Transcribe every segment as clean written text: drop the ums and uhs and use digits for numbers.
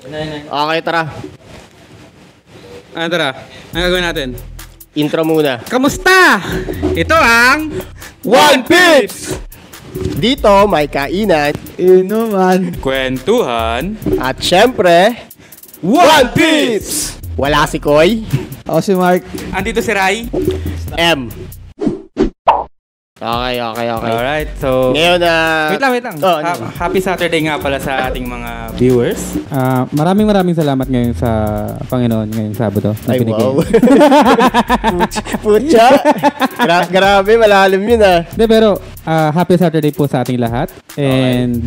Okay, tara. Tara. Ang gagawin natin? Intro muna. Kamusta? Ito ang One Piece! Dito, may kainan. Inuman. Kwentuhan. At syempre, One Piece! Wala si Koy. Ako si Mark. Andito si Rai. M. Okay. Alright, so... Ngayon na... Wait lang. Oh, Happy Saturday nga pala sa ating mga viewers. Maraming salamat ngayon sa Panginoon ngayong Sabado. Ay, wow. Putya. Grabe, malalim yun ah. De, pero happy Saturday po sa ating lahat. And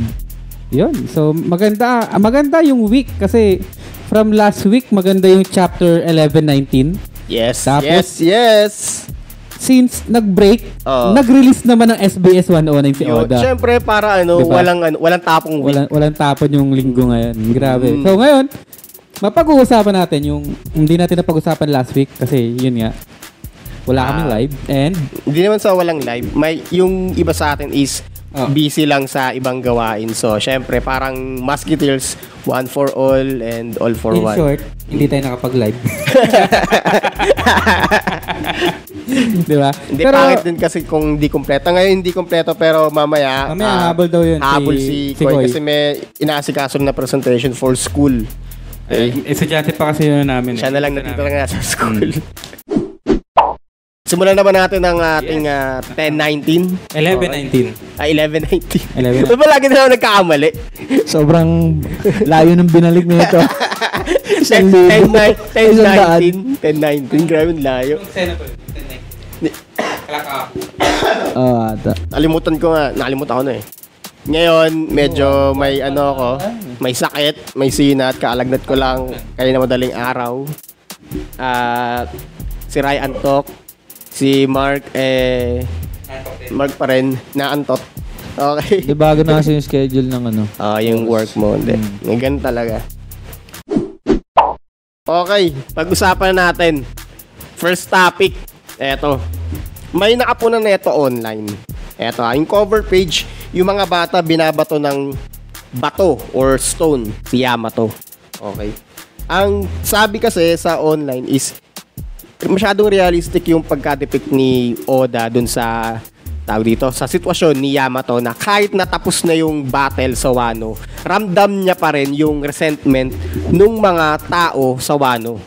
yun. So maganda yung week kasi from last week maganda yung chapter 11-19. Yes. Tapos, yes. Since nag-break, Oo. nag-release naman ng SBS 109 si Yun. Oda. Siyempre, para Diba? walang tapong week. Walang tapon yung linggo ngayon. Grabe. So ngayon, mapag-uusapan natin yung hindi natin napag-usapan last week kasi yun nga, wala kaming live. And Hindi naman sa walang live. Yung iba sa atin is busy lang sa ibang gawain. So, syempre, parang Musketeers, one for all and all for in one. short, hindi tayo nakapag-live. Di ba? Hindi, pangit din kasi kung hindi kompleto. Ngayon, hindi kompleto, pero mamaya Habol daw yun. habol si Koy. Kasi may inaasikaso na presentation for school. Estudyante pa kasi yun namin. Siya na lang natitira nga sa school. Simulan naman natin ang ating 10-19. 11-19. 11-19. 11. Ba't ba lagi na ako nagkakamali? Sobrang layo ng binalik nito. 10-19. Grabe yung layo. Ata. Nakalimutan ko na eh. Ngayon, medyo may may sakit, may sinat, kaalagnat ko lang kaya na madaling araw. Si Rai antok, si Mark Mark pa rin, naantot. Okay. Di bago na kasi yung schedule ng Yung work mo, hindi. Ganun talaga. Okay, pag-usapan natin. First topic, eto. May nakapunan na ito online. Eto, yung cover page, yung mga bata binabato ng bato or stone, si Yamato. Okay. Ang sabi kasi sa online is masyadong realistic yung pagka-depict ni Oda dun sa sa sitwasyon ni Yamato na kahit natapos na yung battle sa Wano, ramdam niya pa rin yung resentment nung mga tao sa Wano.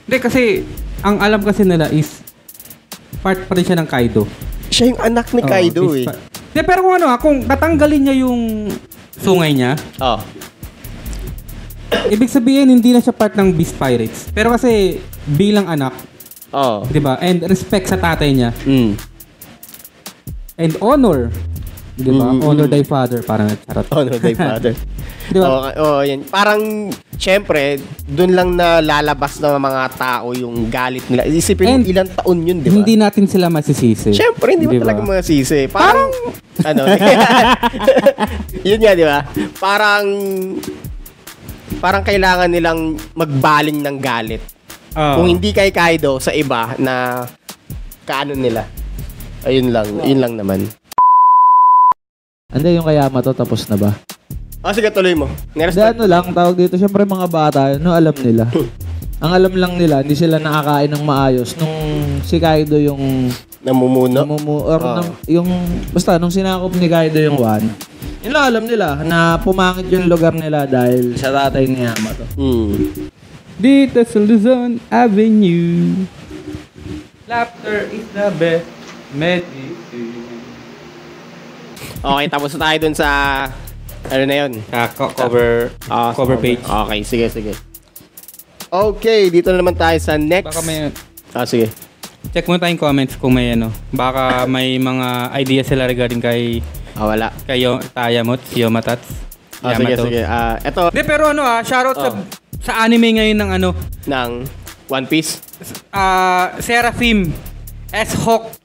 Hindi kasi, ang alam kasi nila is part pa rin siya ng Kaido. Siya yung anak ni Kaido eh. Hindi, pero kung tatanggalin niya yung sungay niya, ibig sabihin hindi na siya part ng Beast Pirates. Pero kasi bilang anak, di ba? And respect sa tatay niya. And honor. Di ba? Honor thy father. Parang charot. Honor thy father. Di ba? Yan. Parang, syempre, dun lang na lalabas ng mga tao yung galit nila. Isipin ilang taon yun, di ba? Hindi natin sila masisisi. Syempre, hindi mo talaga masisi. Parang yun nga, di ba? Parang kailangan nilang magbaling ng galit. Kung hindi kay Kaido sa iba na kaano nila. Ayun lang naman. Hindi, yung kay Yamato tapos na ba? Sige, tuloy mo. Hindi, lang, tawag dito. Siyempre mga bata, alam nila. Ang alam lang nila, hindi sila nakakain ng maayos. Nung si Kaido yung namumuno. Basta, nung sinakop ni Kaido yung one, yun lang alam nila, na pumangit yung lugar nila dahil sa tatay ni Yamato. Dito sa Luzon Avenue, laughter is the best medicine. Okay, tapos na tayo dun sa ano na yun? Cover page. Okay, sige. Okay, dito na naman tayo sa next. Baka may... sige. Check mo tayong comments kung may Baka may mga idea sila regarding kay... wala. Kay Tayamot, si Yomatats. Sige. Eto. Hindi, pero shoutout sa anime ngayon ng ng One Piece. Seraphim S-Hawk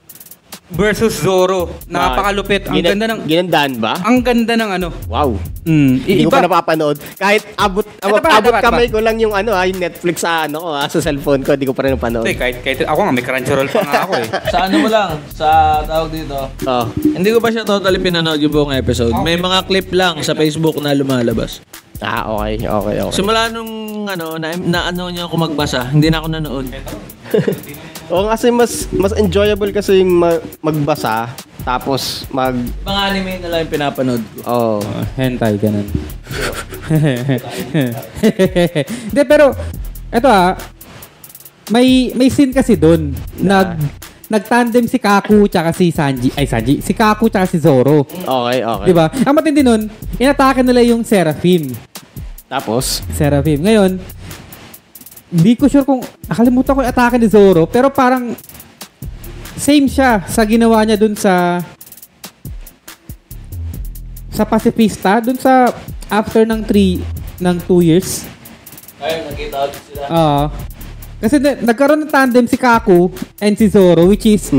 versus Zoro. Napakalupit. Ang ganda ng... Ginandaan ba? Ang ganda ng Wow. Hindi ko pa napapanood. Kahit abot kamay ko lang yung yung Netflix sa sa cellphone ko, hindi ko pa rin napanood. Kahit ako nga, may Crunchyroll pa nga ako eh. Sa mo lang, sa tawag dito. Hindi ko pa siya totally pinanood yung buong episode. May mga clip lang sa Facebook na lumalabas. Okay. Simula nung na ano niya ako magbasa, hindi na ako nanood. Oo, kasi mas enjoyable kasi yung magbasa, tapos Mga anime na lang yung pinapanood ko. Oh. Hentai, ganun. Hindi, pero, eto may scene kasi doon. Nag-tandem si Kaku tsaka si Sanji. Si Kaku tsaka si Zoro. Okay. Diba? Ang matindi nun, inatake nila yung Seraphim. Tapos? Seraphim. Ngayon, hindi ko sure kung, nakalimutan ko yung atake ni Zoro, pero parang same siya sa ginawa niya dun sa pacifista, dun sa after ng 2 years. Ayun, nakita ko sila. Kasi nagkaroon ng tandem si Kaku and si Zoro, which is,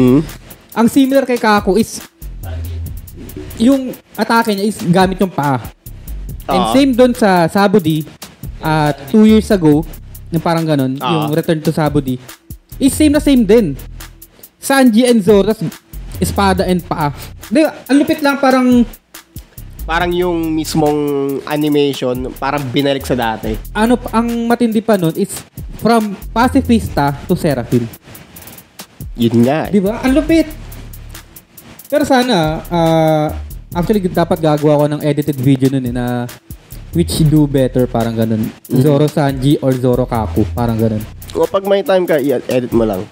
ang similar kay Kaku is, yung atake niya is gamit yung paa. And same dun sa Sabudi, 2 years ago, yung parang ganun, yung Return to Sabudi, is same na same din. Sanji and Zoro, tas espada and paa. Di, ang lupit lang, Parang yung mismong animation, parang binalik sa dati. ang matindi pa nun is from pacifista to Seraphim. Yun nga. Di ba? Ang lupit. Pero sana, actually, dapat gagawa ko ng edited video nun na which do better, parang ganun. Zoro Sanji or Zoro Kaku, parang ganun. O pag may time ka, i-edit mo lang.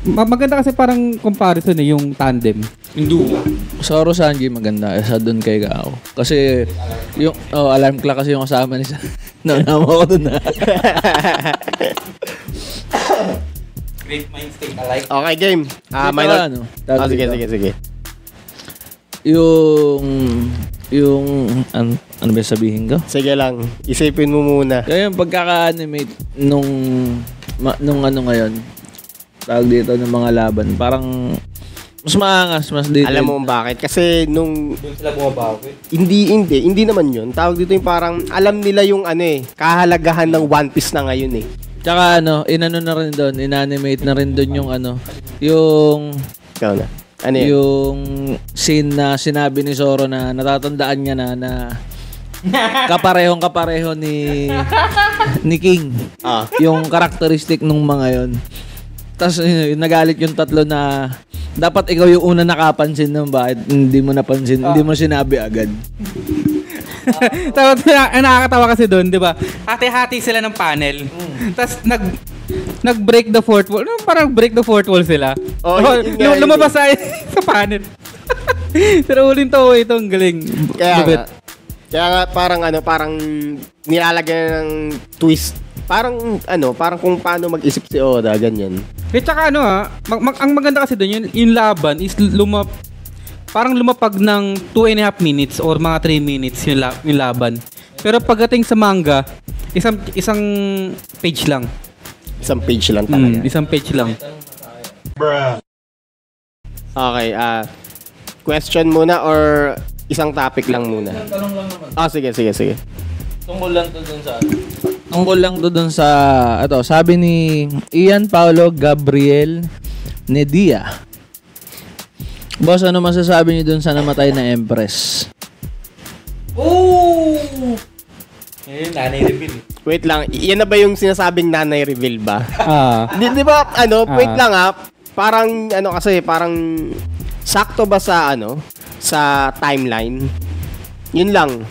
Maganda kasi parang comparison yung tandem. Yung duo. Zoro Sanji maganda sa doon kay Gao. Kasi yung alarm clock kasi yung kasama ni Naunama ko doon na. Great minds think alike. Okay, game. Sige. Ano ba sabihin ko? Sige lang. Isipin mo muna. Kaya yung pagkaka-animate nung ano ngayon, tawag dito ng mga laban, parang mas maangas, mas detailed. Alam mo bakit? Kasi nung... Doon sila bumabawi. Hindi naman yun. Tawag dito yung parang alam nila yung kahalagahan ng One Piece na ngayon eh. Tsaka inano na rin doon, inanimate na rin doon yung yung... Ikaw na. Ano yun? Yung scene na sinabi ni Zoro na natatandaan niya na kapareho ni King. Yung characteristic nung mga yon. Tapos nagalit yung tatlo na dapat ikaw yung una nakapansin ng bakit hindi mo napansin, hindi mo sinabi agad. Tapos nakakatawa kasi doon, di ba? Hati-hati sila ng panel. Tapos nag-break the fourth wall. Parang break the fourth wall sila. Lumabas sa panel. Pero uling to, ito ang galing. Kaya nga parang nilalagyan ng twist. Parang kung paano mag-isip si Oda, ganyan. Tsaka ang maganda kasi doon, yung laban is parang lumapag ng 2.5 minutes or mga 3 minutes yung laban. Pero pagdating sa manga, isang page lang. Isang page lang talaga. Isang page lang. Okay, question muna or isang topic lang muna? Tanong lang naman. Sige. Tungkol lang to dun sa sabi ni Ian Paulo Gabriel Nedia. Boss, ano masasabi niyo dun sa namatay na Empress? Nanay reveal. Wait lang, yan na ba yung sinasabing nanay reveal ba? Di ba, wait lang parang, parang sakto ba sa, sa timeline? Yun lang.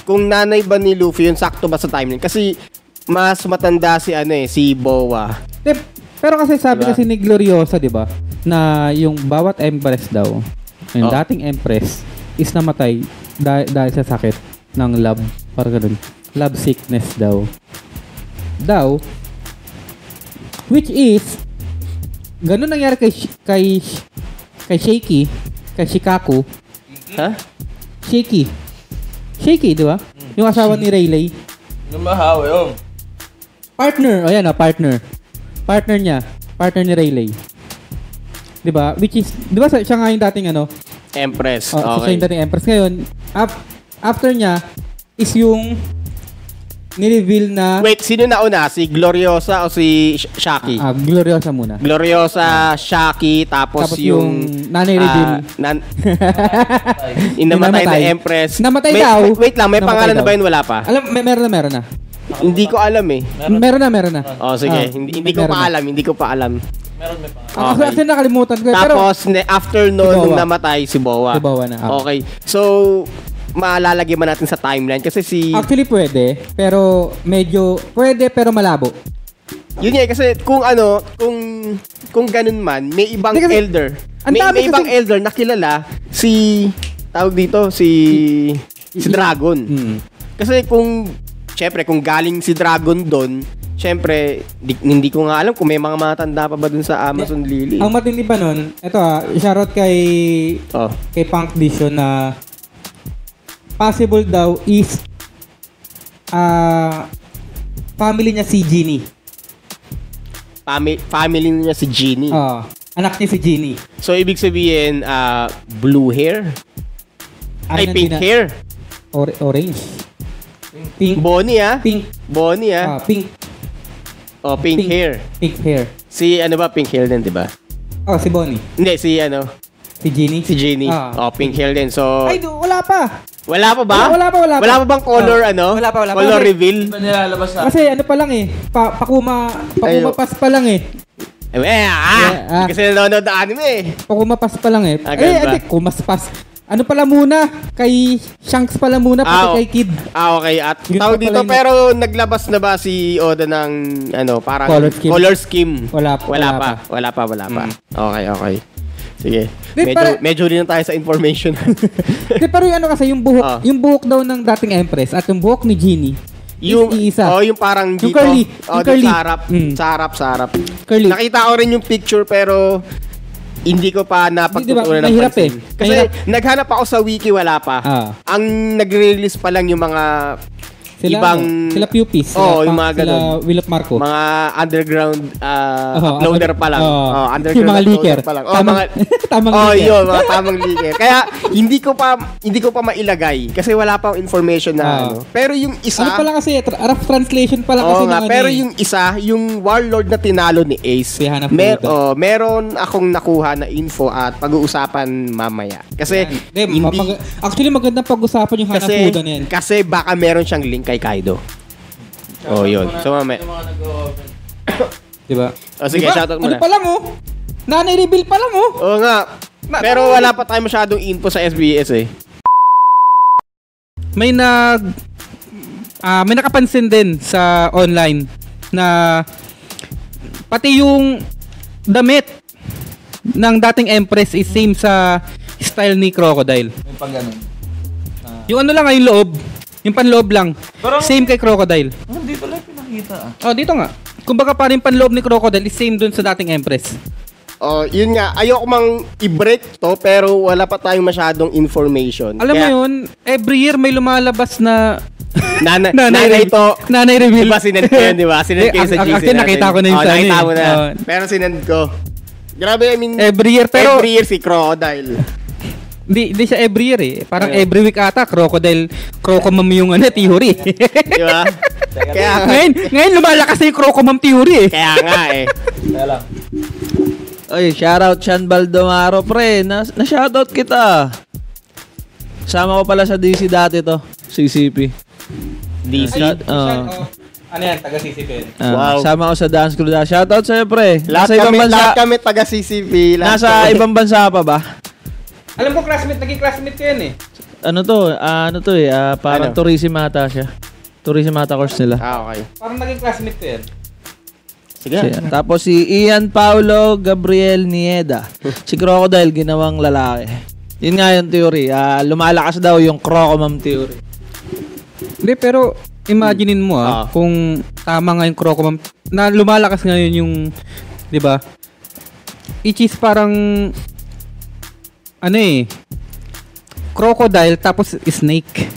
Kung nanay ba ni Luffy, yun sakto ba sa timeline? Kasi, mas matanda si Boa. Pero kasi sabi diba? kasi ni Gloriosa, di ba, na yung bawat empress daw, yung dating empress, is namatay dahil sa sakit ng love, parang ganun. Love sickness daw. Which is, ganun nangyari kay Shaky, kay Shikaku. Ha? Shaky, di ba? Yung asawa ni Rayleigh. Lumahaw yun. Partner niya. Partner ni Rayleigh. Di ba? Which is, di ba siya nga yung dating Empress. Siya Okay. yung dating empress. Ngayon, after niya, is yung nireveal na Wait, sino nauna? Si Gloriosa o si Shaki? Gloriosa muna. Gloriosa, Shaki, tapos yung nanay reveal. Yung namatay na Empress. Namatay May- daw. Wait lang, may Namatay pangalan na daw. ba yun? Wala pa. Alam, meron na. Hindi ko alam eh. Meron na. Oh, sige. Hindi ko pa alam. Hindi ko pa alam. Ako Okay. actually nakalimutan ko. Pero, Tapos, after noon, Si Bowa. nung namatay, si Bowa. Si Bowa na. Okay. So, maalalagay man natin sa timeline kasi si... actually pwede, pero medyo, pwede pero malabo. Yun nga, kasi kung ganun man, may ibang Hindi kasi, elder. ang May dami ibang kasi- elder na kilala tawag dito, si Dragon. Kasi syempre, kung galing si Dragon doon, syempre, hindi ko nga alam kung may mga matanda pa ba dun sa Amazon Lily. Ang matindi pa nun, ito shoutout kay Punk Vision na possible daw is family niya si Genie. Family niya si Genie. Anak niya si Genie. So, ibig sabihin, blue hair? Ay, pink hair. Orange. Pink. Bonnie, Pink. Bonnie, Pink. Oh, pink hair. Pink hair. Si, pink hair din, di ba? Oh, si Bonnie. Hindi, si Genie. Si Genie. Oh, pink hair din. So, Ay, wala pa. wala pa ba? Wala pa. Wala pa bang color, Wala pa. Color reveal? Ba nilalabas na? Kasi ano pa lang eh. Pakumapas pa lang eh. Kasi nanonood ng anime eh. Pakumapas pa lang eh. Ganun ba? Kumaspas. Ano pala muna? Kay Shanks pala muna, pati kay Kid. Okay. At Yun tawag pa dito, pala yun. pero naglabas na ba si Oda ng, parang Color scheme? Wala Wala pa. Okay. Sige. Di, Medyo rin na tayo sa information. Di, pero yung kasi, yung buhok daw ng dating Empress at yung buhok ni Genie, yung iisa. yung parang Yung dito. curly. Yung curly. Sa harap. Curly. Nakita ko rin yung picture pero hindi ko pa napagtutunan ng Mahirap pansin. eh. Kasi naghanap ako sa wiki, wala pa. Ang nagre-release pa lang yung mga Sila Pupis. yung mga sila ganun. Will of Marco. Mga underground uploader pa lang. Underground yung mga uploader leaker. pa lang. Tamang leaker. Yun, mga tamang leaker. Kaya hindi ko pa mailagay kasi wala pa information na Pero yung isa, Ano pala kasi, rough translation pala kasi. nga, pero yung isa, yung warlord na tinalo ni Ace, Hanap meron akong nakuha na info at pag-uusapan mamaya. Kasi actually magandang pag-usapan yung Hanafuda na yan. kasi baka meron siyang link kay Kaido. Yun. So mamaya. Diba? Sige, shoutout Ano muna. pa lang nanay reveal pa lang Oo nga. Pero wala pa tayo masyadong info sa SBS eh. May nakapansin din sa online na pati yung damit ng dating Empress is same sa style ni Crocodile. May pag ganun. Yung yung loob. Yung panloob lang. Same kay Crocodile. Dito lang pinakita Dito nga. Kumbaga parang panloob ni Crocodile is same dun sa dating Empress. Yun nga. Ayoko mang i-break to pero wala pa tayong masyadong information. Alam mo yun, every year may lumalabas na Nanay ito. Nanay reveal. Diba sinend ko yun, diba? Sinend ko yun sa GC Actually, natin. nakita ko na yun sa nakita mo na. Oh. Pero sinend ko. Grabe, I mean, Every year, pero every year si Crocodile. Di siya every year eh. Parang every week ata, Crocomam yung theory. Di ba? Kaya ngayon lumalakas na yung Crocomam theory eh. Kaya nga eh. Kaya lang. Oy, shoutout Sean Baldomaro, pre. Na-shoutout kita. Sama ko pala sa DC dati to. CCP. DC. Ano yan? Taga-CCP yan. Wow. Sama ko sa dance crew. Shoutout sa'yo, pre. Lahat kami taga CCP. Nasa ibang bansa pa ba? Alam ko naging classmate ko yan eh. Ano to eh. Parang tourism ata siya. Tourism ata course nila. Okay. Parang naging classmate ko yan. Sige. Tapos si Ian Paulo Gabriel Nieda. Si Crocodile ginawang lalaki. Yun nga yung theory. Lumalakas daw yung Crocomam theory. Hindi, pero imaginein mo kung tama nga yung Crocomam na lumalakas ngayon yung, di ba? Which is parang crocodile tapos snake.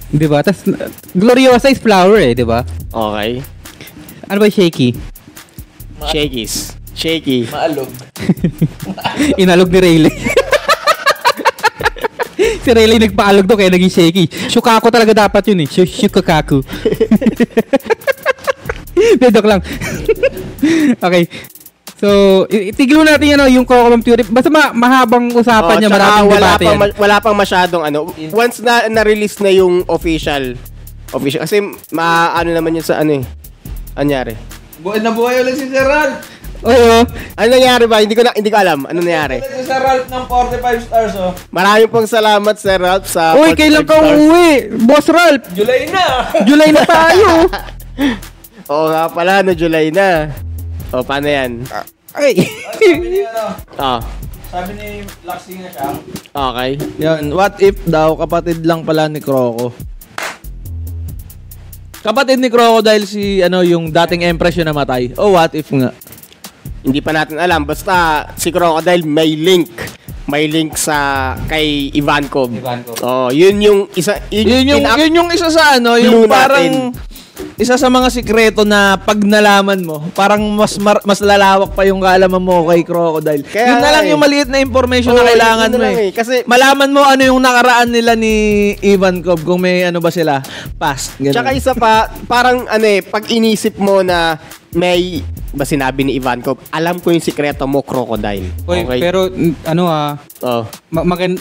Di ba? Tapos Gloriosa is flower eh, di ba? Okay. Ano ba shaky? Shaky. Maalog. Inalog ni Rayleigh. Si Rayleigh nagpaalog doon kaya naging shaky. Shukaku talaga dapat yun eh. Shukaku. Dedok lang. Okay. So, itiglo natin yung Kokomam theory. Basta mahabang usapan niya, maraming debate yan. Wala pang masyadong once na-release na yung official. Kasi ano naman yun sa anyari. Buhay na buhay ulit si Sir Ralph. Oo. Ano nangyari ba? Hindi ko alam. Ano nangyari? Si Sir Ralph ng 45 stars, oh. Maraming pong salamat, Sir Ralph, sa Uy, kailan ka uuwi? Boss Ralph. July na. July na tayo. Oo nga pala, July na. O, paano yan? Ay. Sabi ni Sabi ni Laxing na siya. Okay. Yan, what if daw kapatid lang pala ni Croco? Kapatid ni Crocodile si yung dating Empress yung namatay. O what if nga? Hindi pa natin alam. Basta si Crocodile may link. May link sa kay Ivankov. Oh, yun yung isa Yun yung isa sa yung parang isa sa mga sikreto na pag nalaman mo, parang mas lalawak pa yung kaalaman mo kay Crocodile. Kaya yun na lang yung maliit na information na kailangan mo Kasi malaman mo ano yung nakaraan nila ni Ivankov kung may ba sila past. Ganun. Tsaka isa pa, parang pag inisip mo na may sinabi ni Ivankov, alam ko yung sikreto mo, Crocodile. Uy, okay? pero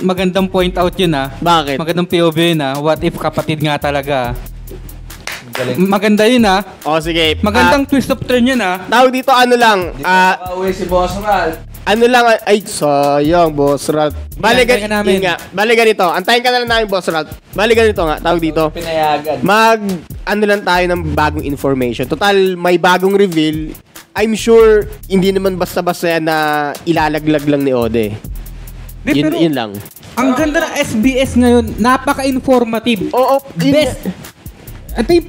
magandang point out yun Bakit? Magandang POV yun what if kapatid nga talaga. Maganda yun Sige. Magandang twist of turn yun Tawag dito lang. Pauwi si Boss Ralph. Ay, sayang, Boss Ralph. Antayin ka namin. Bali ganito. Antayin ka na lang namin, Boss Ralph. Bali ganito nga, tawag dito. Pinayagan. Lang tayo ng bagong information. Total, may bagong reveal. I'm sure, hindi naman basta-basta yan na ilalaglag lang ni Ode. Yun lang. Ang ganda ng SBS ngayon, napaka-informative. Oo, Best. Ito yung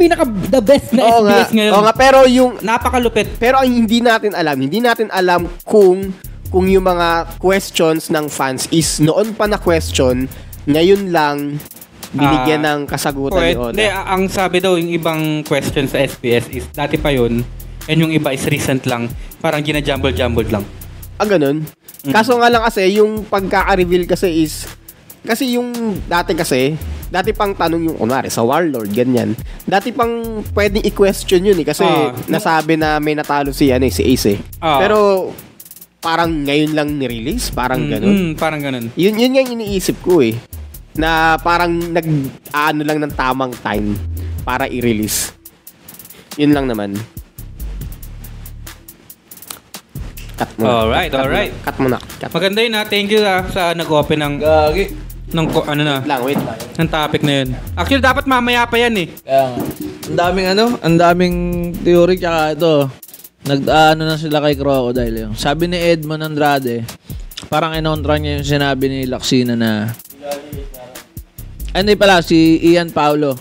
the best na SBS ngayon. Oo nga, pero yung napakalupit. Pero ang hindi natin alam kung yung mga questions ng fans is noon pa na question, ngayon lang binigyan ng kasagutan ni Oda. Hindi, ang sabi daw yung ibang questions sa SBS is dati pa yun, and yung iba is recent lang. Parang gina-jumble-jumbled lang. Ganun. Kaso nga lang kasi, yung pagkaka-reveal kasi is, kasi yung dati pang tanong yung, kunwari, sa Warlord, ganyan. Dati pang pwedeng i-question yun kasi nasabi na may natalo si Ace Pero, parang ngayon lang ni-release, parang ganun. Parang ganun. Yun yung iniisip ko na parang lang ng tamang time para i-release. Yun lang naman. Cut mo. Alright. Cut mo na. Maganda yun Thank you sa nag-open ng Gagi. Wait lang. ng topic na yun. Actually, dapat mamaya pa yan Kaya nga. Ang daming theory tsaka ito. Na sila kay Crocodile yung. Sabi ni Edmond Andrade, parang inontra niya yung sinabi ni Laxina na hindi pala, si Ian Paulo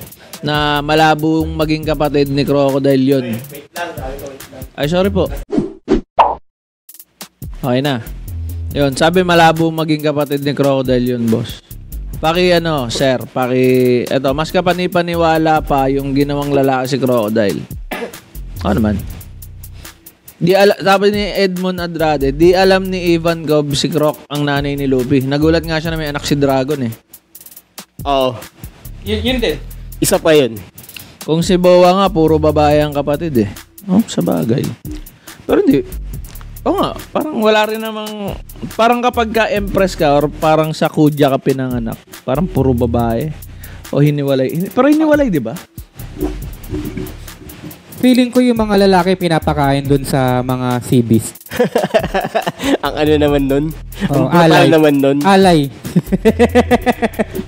na malabong maging kapatid ni Crocodile yun. Ay, sorry po. Okay na. Yun, sabi malabo maging kapatid ni Crocodile yun, boss. Sir, mas kapanipaniwala pa yung ginawang lalaki si Crocodile. Ano naman? Sabi ni Edmond Andrade, di alam ni Ivankov si Croc ang nanay ni Luffy. Nagulat nga siya na may anak si Dragon Oo. Yun din. Isa pa yun. Kung si Boa nga, puro babae ang kapatid sa bagay. Pero hindi. Nga, parang wala rin namang, parang kapag ka-empress ka or parang sa kudya ka pinanganak, parang puro babae. O hiniwalay. Pero hiniwalay, di ba? Feeling ko yung mga lalaki pinapakain dun sa mga sea beast. Ang naman nun? Alay. Naman nun? Alay.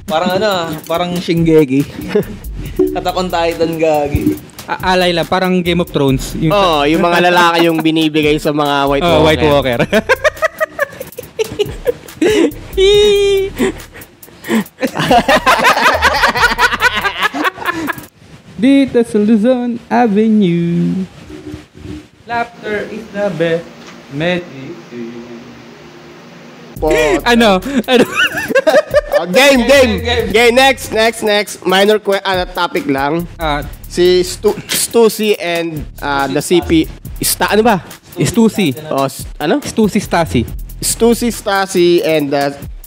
Parang parang Shingeki. Attack on Titan, gagi. Alay lang, parang Game of Thrones. Yung mga lalaki yung binibigay sa mga White Walker. White Walker. Dito sa Luzon Avenue, laughter is the best medicine. Ano? Game. Next. Minor topic lang. Si Stussy and the CP. Ano ba? Stussy. Ano? Stussy Stasi. Stussy Stasi and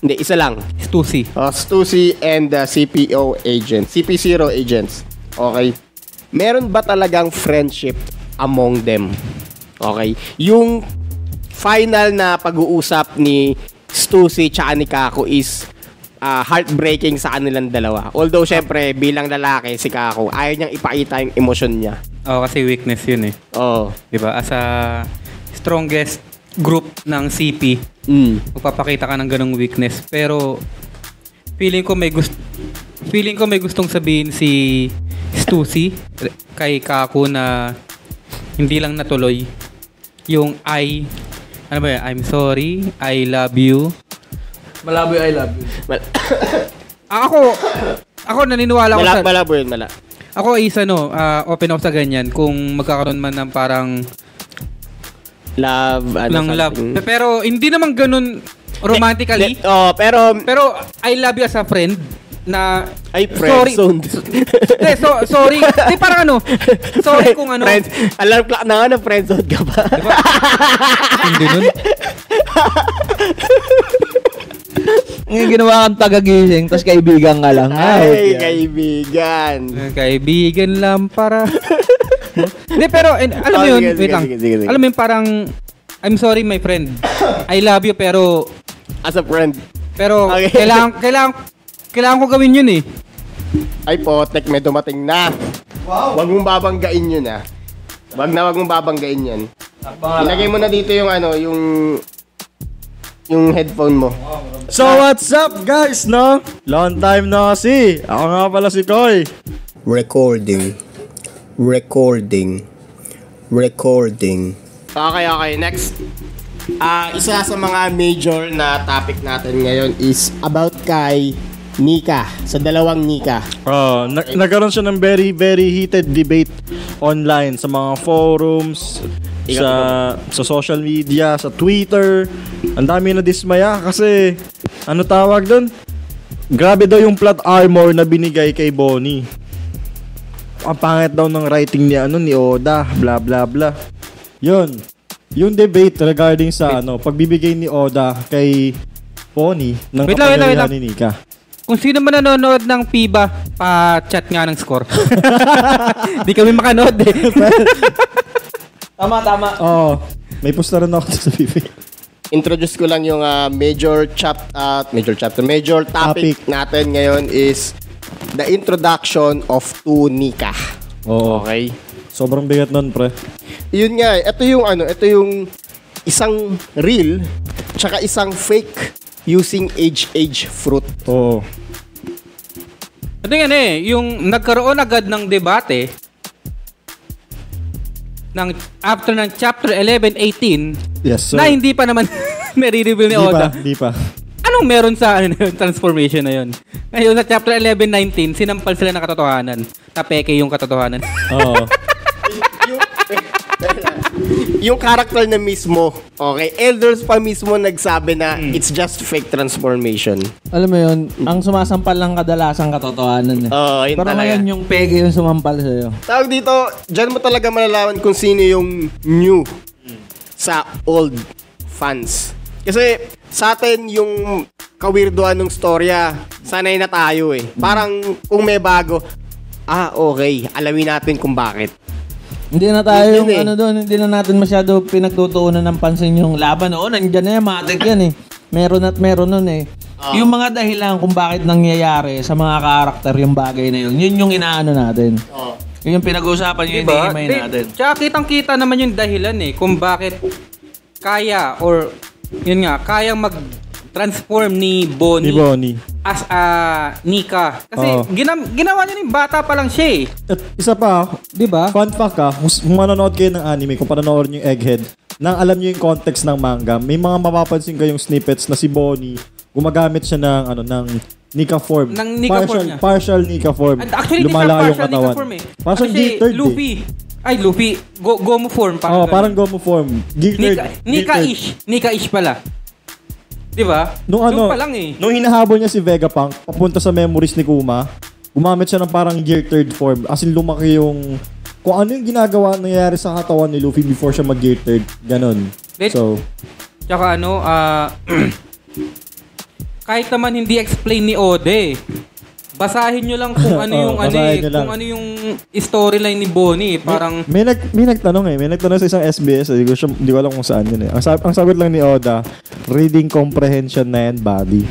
hindi, isa lang. Stussy. Stussy and CPO agent. CP0 agents. Okay. Meron ba talagang friendship among them? Okay. Yung final na pag-uusap ni Stussy tsaka ni Kako is heartbreaking sa kanilang dalawa. Although, syempre, bilang lalaki, si Kako, ayaw niyang ipakita yung emosyon niya. Kasi weakness yun eh. Oo. Diba? As a strongest group ng CP, magpapakita ka ng ganong weakness. Pero, feeling ko may gustong sabihin si Stussy kay Kako na hindi lang natuloy yung ano ba yan? I'm sorry, I love you. Malabo yung I love you. Ako naniniwala ko sa... Malabo yun. Ako open ako sa ganyan kung magkakaroon man ng parang love. Pero hindi naman ganun romantically. Pero I love you as a friend na ay friendzoned. Sorry. Di parang sorry kung ano. Friends, alam na nga friendzoned ka ba? Diba? Hindi nun. Ngayon ginawa kang tagagising, tapos kaibigan ka lang. Ay, kaibigan. Kaibigan lang para... Hindi, pero alam mo yun, wait lang. Sige. Alam mo yun, parang, I'm sorry my friend. I love you, pero... As a friend. Pero, okay. kailangan ko gawin yun eh. Ay, potek, may dumating na. Wow. Huwag mong babanggain yun Huwag mong babanggain yan. Ilagay mo na dito yung yung headphone mo. So what's up guys, no? Long time no see. Ako nga pala si Koy. Recording. Okay, next. Isa sa mga major na topic natin ngayon is about kay Nika, sa dalawang Nika. Nagkaroon siya ng very, very heated debate online sa mga forums, sa social media, sa Twitter. Ang dami na dismaya kasi ano tawag doon? Grabe daw yung plot armor na binigay kay Bonnie. Ang pangit daw ng writing ni Oda, blah blah blah. Yun. Yung debate regarding sa pagbibigay ni Oda kay Bonnie ng kapangyarihan ni Nika. Kung sino man nanonood ng FIBA, pa-chat nga ng score. Di kami makanood eh. Tama. May poster na ako sa FIBA. Introduce ko lang yung major topic natin ngayon is the introduction of two Nika. Okay. Sobrang bigat nun, pre. Yun nga, ito yung isang real tsaka isang fake using age fruit. Oo. Ito yan yung nagkaroon agad ng debate after ng chapter 11-18 yes, sir. na hindi pa naman nare-reveal ni Oda. Hindi pa. Anong meron sa transformation na yun? Ngayon sa chapter 11-19, sinampal sila ng katotohanan. Tapeke yung katotohanan. Oo. Yung character na mismo, okay, elders pa mismo nagsabi na it's just fake transformation. Alam mo yun, ang sumasampal lang kadalasan katotohanan. Yun pero talaga. ngayon yung peke yung sumampal sa'yo. Tawag dito, dyan mo talaga malalaman kung sino yung new sa old fans. Kasi sa atin yung kawirdoan ng storya, sanay na tayo Parang kung may bago, okay, alamin natin kung bakit. Hindi na tayo hindi na natin masyado pinagtutuunan ng pansin yung laban. Nandiyan na yan, matik yan Meron at meron nun Yung mga dahilan kung bakit nangyayari sa mga karakter yung bagay na yun yung inaano natin. Yun yung pinag-uusapan yung hinihimay natin. Tsaka kitang-kita naman yung dahilan kung bakit kaya or yun nga, kayang mag-transform ni Bonnie as a Nika. Kasi ginawa niya yung bata pa lang siya At isa pa, di ba? fun fact kung manonood kayo ng anime, kung panonood niyo yung Egghead, nang alam niyo yung context ng manga, may mga mapapansin kayong snippets na si Bonnie, gumagamit siya ng Nika form. Ng Nika form niya. Partial Nika form. And actually, lumalaki yung partial katawan. Nika form Partial geared Luffy. Gomu form. Parang Gomu form. Nika-ish pala. Di ba? Nung pa lang nung hinahabol niya si Vegapunk, papunta sa memories ni Kuma, gumamit siya ng parang gear third form. As in, lumaki yung... Kung ano yung nangyayari sa katawan ni Luffy before siya mag-gear third. Ganon. So... Tsaka kahit naman hindi explain ni Ode, basahin nyo lang kung ano yung basahin nyo lang. kung ano yung storyline ni Bonnie. Parang May nagtanong May nagtanong sa isang SBS. Hindi ko alam kung saan yun eh. Ang sagot lang ni Oda, reading comprehension na yan, buddy.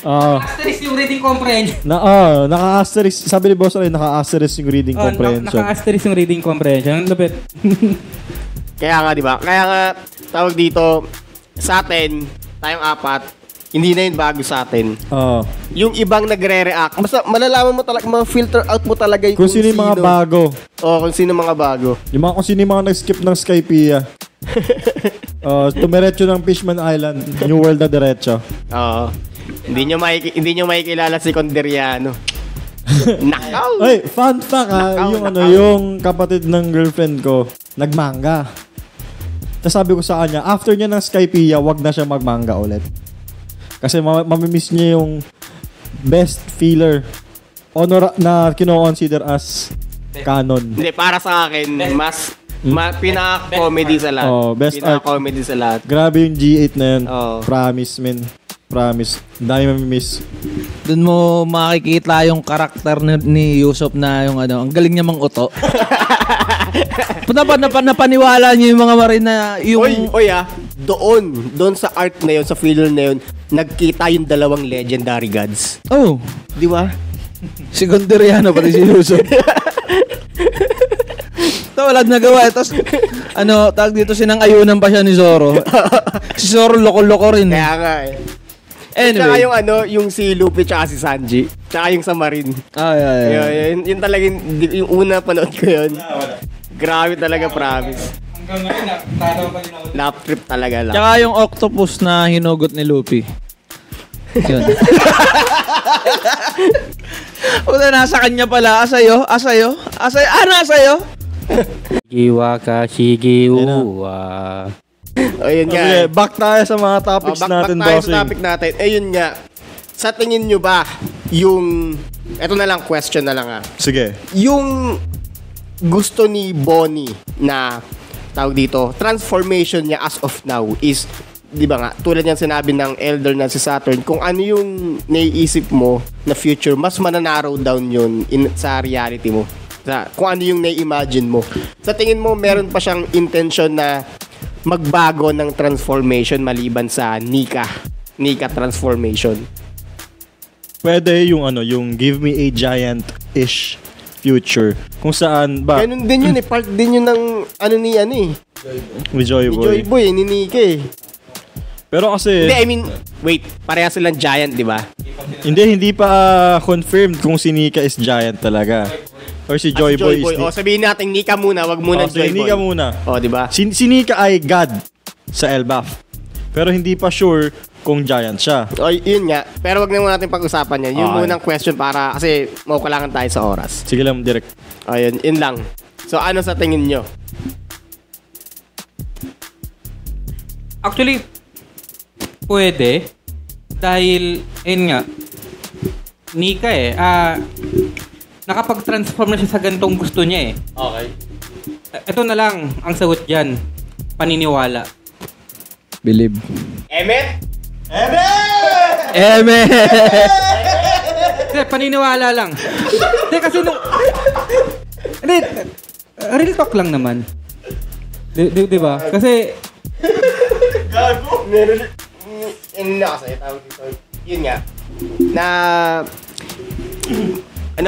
asterisk yung reading comprehension. Naka-asterisk. Sabi ni Boss Ray, naka-asterisk yung reading comprehension. Naka-asterisk yung reading comprehension. Lupit. Kaya nga, di ba? Kaya nga, tawag dito, sa atin, tayong apat, hindi na yun bago sa atin. Yung ibang nagre-react, malalaman mo talaga, filter out mo talaga yung kung sino yung mga bago. Kung sino mga bago. Kung sino yung mga nag-skip ng Skypiea. Tumiretso ng Fishman Island. New World na diretso. Hindi nyo makikilala si Conderiano. Nakaw! Ay, fun fact yung kapatid ng girlfriend ko, nagmanga. Tapos sabi ko sa kanya, after niya ng Skypiea, wag na siya magmanga ulit. Kasi mamimiss niya yung best filler na kino-consider as canon. Hindi, para sa akin, pinaka-comedy sa lahat. Best pinaka-comedy sa lahat. Grabe yung G8 na yun. Promise, men. Promise. Dami mamimiss. Doon mo makikita yung karakter ni Yusuf na yung ang galing niya mang-uto. Napaniwala niyo yung mga marina yung... Doon sa art na yun, sa filler na yun, nagkita yung dalawang legendary gods. Oh. Di ba? Si Gondoriano pati si Yusuf. Walang nagawa. Tapos, tawag dito, sinang-ayunan pa siya ni Zoro. Si Zoro loko-loko rin. Kaya nga eh. Anyway. Tsaka yung si Luffy tsaka si Sanji. Tsaka yung sa Marine. Yun talaga yung una panood ko yun. Grabe talaga, promise. Hanggang ngayon, tatawa pa din ako. Lap trip talaga lang. Tsaka yung octopus na hinugot ni Luffy. Yun. Nasa kanya pala. Asayo. Asayo. Shigiwa ka, shigiwa. Ayun nga. Okay, back tayo sa mga topics natin, back tayo bossing. sa topic natin. Ayun nga. Sa tingin nyo ba, eto na lang, question na lang Sige. Yung gusto ni Bonnie na, tawag dito, transformation niya as of now is, di ba nga, tulad niyang sinabi ng elder na si Saturn, kung ano yung naiisip mo na future, mas mananarrow down yun sa reality mo. Kung ano yung nai-imagine mo. Sa tingin mo, meron pa siyang intention na magbago ng transformation maliban sa Nika transformation. Pwede yung give me a giant-ish future. Kung saan ba? Ganun din yun part din yun ng ni Joy Boy. Joy Boy, ni Nika eh. Pero kasi... Hindi, wait, pareha silang giant, di ba? Hindi pa confirmed kung si Nika is giant talaga. Or si Joy Boy is... sabihin natin Nika muna, wag muna Joy Boy. Nika muna. Di ba? Si Nika ay God sa Elbaf. Pero hindi pa sure kung giant siya. Yun nga. Pero wag na muna natin pag-usapan yan. Yun munang question para, kasi maukulangan tayo sa oras. Sige lang, direct. Yun lang. So, ano sa tingin nyo? Actually, pwede. Dahil, nga, Nika nakapag-transform na siya sa ganitong gusto niya eh. Okay. Ito na lang ang sagot dyan. Paniniwala. Believe. Emmett? Hindi, paniniwala lang. Hindi, kasi Hindi, real talk lang naman. Di ba? Kasi... Gago. Yun na kasi, tawag dito. Yun nga.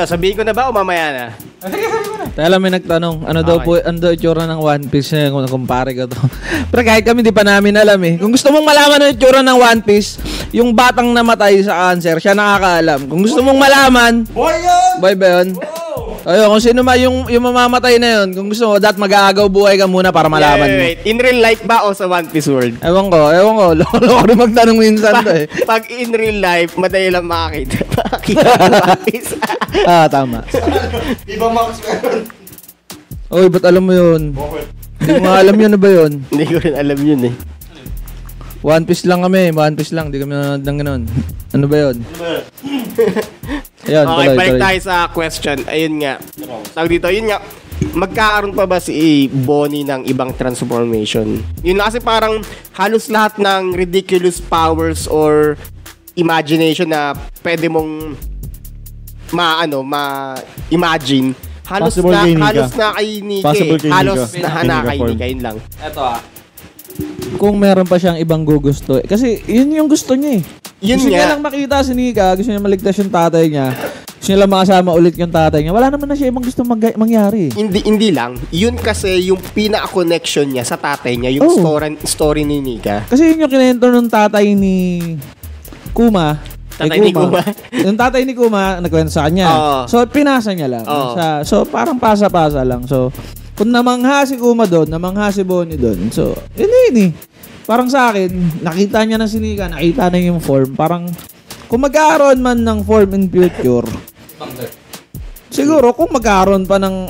Sabihin ko na ba o mamaya na? Alam, may nagtanong, ano daw itsura ng One Piece na kung kumpare ko to. Pero kahit kami di pa namin alam eh. Kung gusto mong malaman ang itsura ng One Piece, yung batang namatay sa cancer, siya nakakaalam. Kung gusto mong malaman, boy ba yun? Ayun, kung sino yung mamamatay na yun, kung gusto mo, mag-aagaw buhay ka muna para malaman mo. Wait. In real life ba o sa One Piece world? Ewan ko. Loko rin magtanong minsan to eh. Pag in real life, madali lang makakita. Makakita ng One Piece. Tama. Di ba Max meron? Oy, ba't alam mo yun? Hindi mo alam yun na ba yun? Hindi ko rin alam yun eh. One Piece lang kami. One Piece lang. Di kami nanonood ng ganun. Ano ba yun? Ayan, Okay, balik tayo sa question. Ayun nga. Tawag dito, yun nga. magkakaroon pa ba si Bonnie ng ibang transformation? Yun kasi parang halos lahat ng ridiculous powers or imagination na pwede mong ma-imagine. Halos Possible kay Nika. na kay Nika. Possible kay Halos Nika. na Nika kay form. Nika. Yun lang. Eto kung meron pa siyang ibang gugusto. Kasi yun yung gusto niya eh. Yun gusto niya nga. lang makita si Nika, gusto niya maligtas yung tatay niya. Gusto niya lang makasama ulit yung tatay niya. Wala naman na siya ibang gusto mangyari. Hindi lang. Yun kasi yung pinaka-connection niya sa tatay niya, yung story ni Nika. Kasi yun yung kinento ng tatay ni Kuma. Tatay ni Kuma. Yung tatay ni Kuma, nagkwento sa kanya. Oo. So, pinasa niya lang. Oo. So, parang pasa-pasa lang. So, kung namangha si Kuma doon, namangha si Bonnie doon. So, yun eh. Parang sa akin, nakita niya na si Nika, nakita na yung form. Parang, kung magkaroon man ng form in future, siguro kung magkaroon pa ng...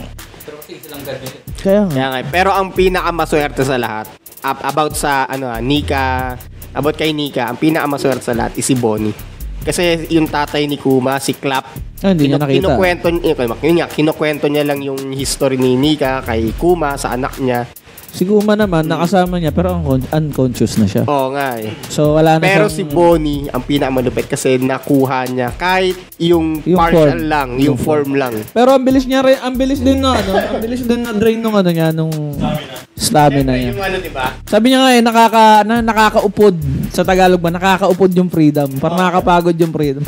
Kaya nga. Kaya nga. Pero ang pinaka-maswerte sa lahat, about kay Nika, ang pinaka-maswerte sa lahat is si Bonnie. Kasi yung tatay ni Kuma, si Clap, Hindi niya nakita. kinukwento niya lang yung history ni Nika kay Kuma sa anak niya. Si Kuma naman, nakasama niya, pero unconscious na siya. Oo nga eh. So, wala na Pero si siyang- Bonnie, ang pinakamalupit kasi nakuha niya kahit yung partial form. lang, yung form lang. Pero ang bilis niya rin, ang bilis din na drain nung stamina niya. Yung diba? Sabi niya nga nakakaupod sa Tagalog ba, nakakaupod yung freedom. Parang nakakapagod yung freedom.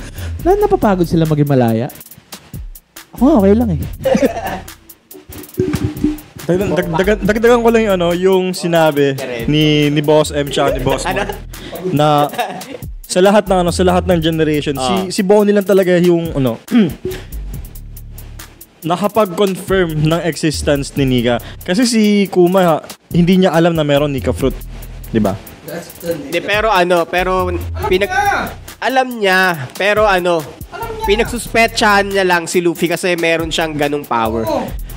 Napapagod sila maging malaya. Ako okay lang eh. Dagdagan ko lang yung sinabi ni Boss M tsaka ni Boss Mark na sa lahat ng generation si Bonnie lang talaga yung nakapag-confirm ng existence ni Nika. Kasi si Kuma hindi niya alam na meron Nika fruit, 'di ba? Pero alam niya, pero pinagsuspetsahan niya lang si Luffy kasi meron siyang ganung power.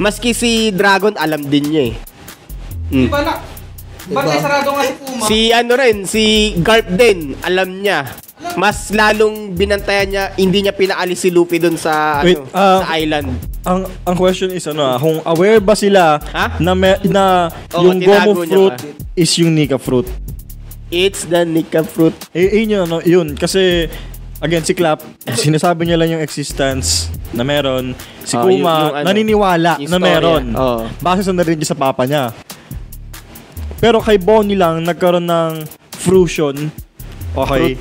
Maski si Dragon, alam din niya eh. Diba na? Ba't may sarado nga si Kuma? Si Garp din, alam niya. Mas lalong binantayan niya, hindi niya pinaalis si Luffy dun sa sa island. Ang question is kung aware ba sila na yung tinago Gomu niya fruit pa. is yung Nika fruit. It's the Nika fruit. Yun kasi again si Clap sinasabi niya lang yung existence na meron. Si Kuma naniniwala yung na storya. meron. Oo. Base sa narinig niya sa papa niya. Pero kay Bonnie lang nagkaroon ng fruition. Okay.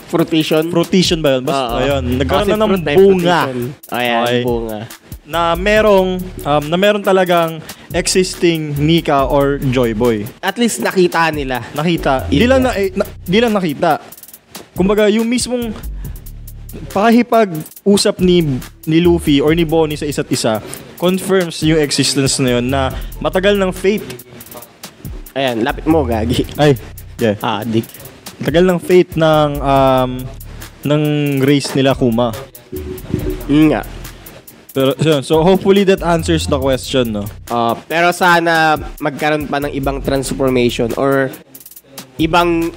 Fruition. Fruition ba yun? Basta yun. Nagkaroon Kasi na ng fruit na bunga. fruition. Ayan, bunga. Na meron talagang existing Nika or Joy Boy. At least nakita nila. Nakita. Di lang nakita. Kumbaga, yung mismong pakikipag-usap ni Luffy or ni Bonnie sa isa't isa confirms yung existence na yun na matagal ng fate. Ayan, lapit mo, Gagi. Ay, yeah. Dik. Tagal ng fate ng race nila Kuma. Nga. Pero, so hopefully that answers the question, no? Pero sana magkaroon pa ng ibang transformation or ibang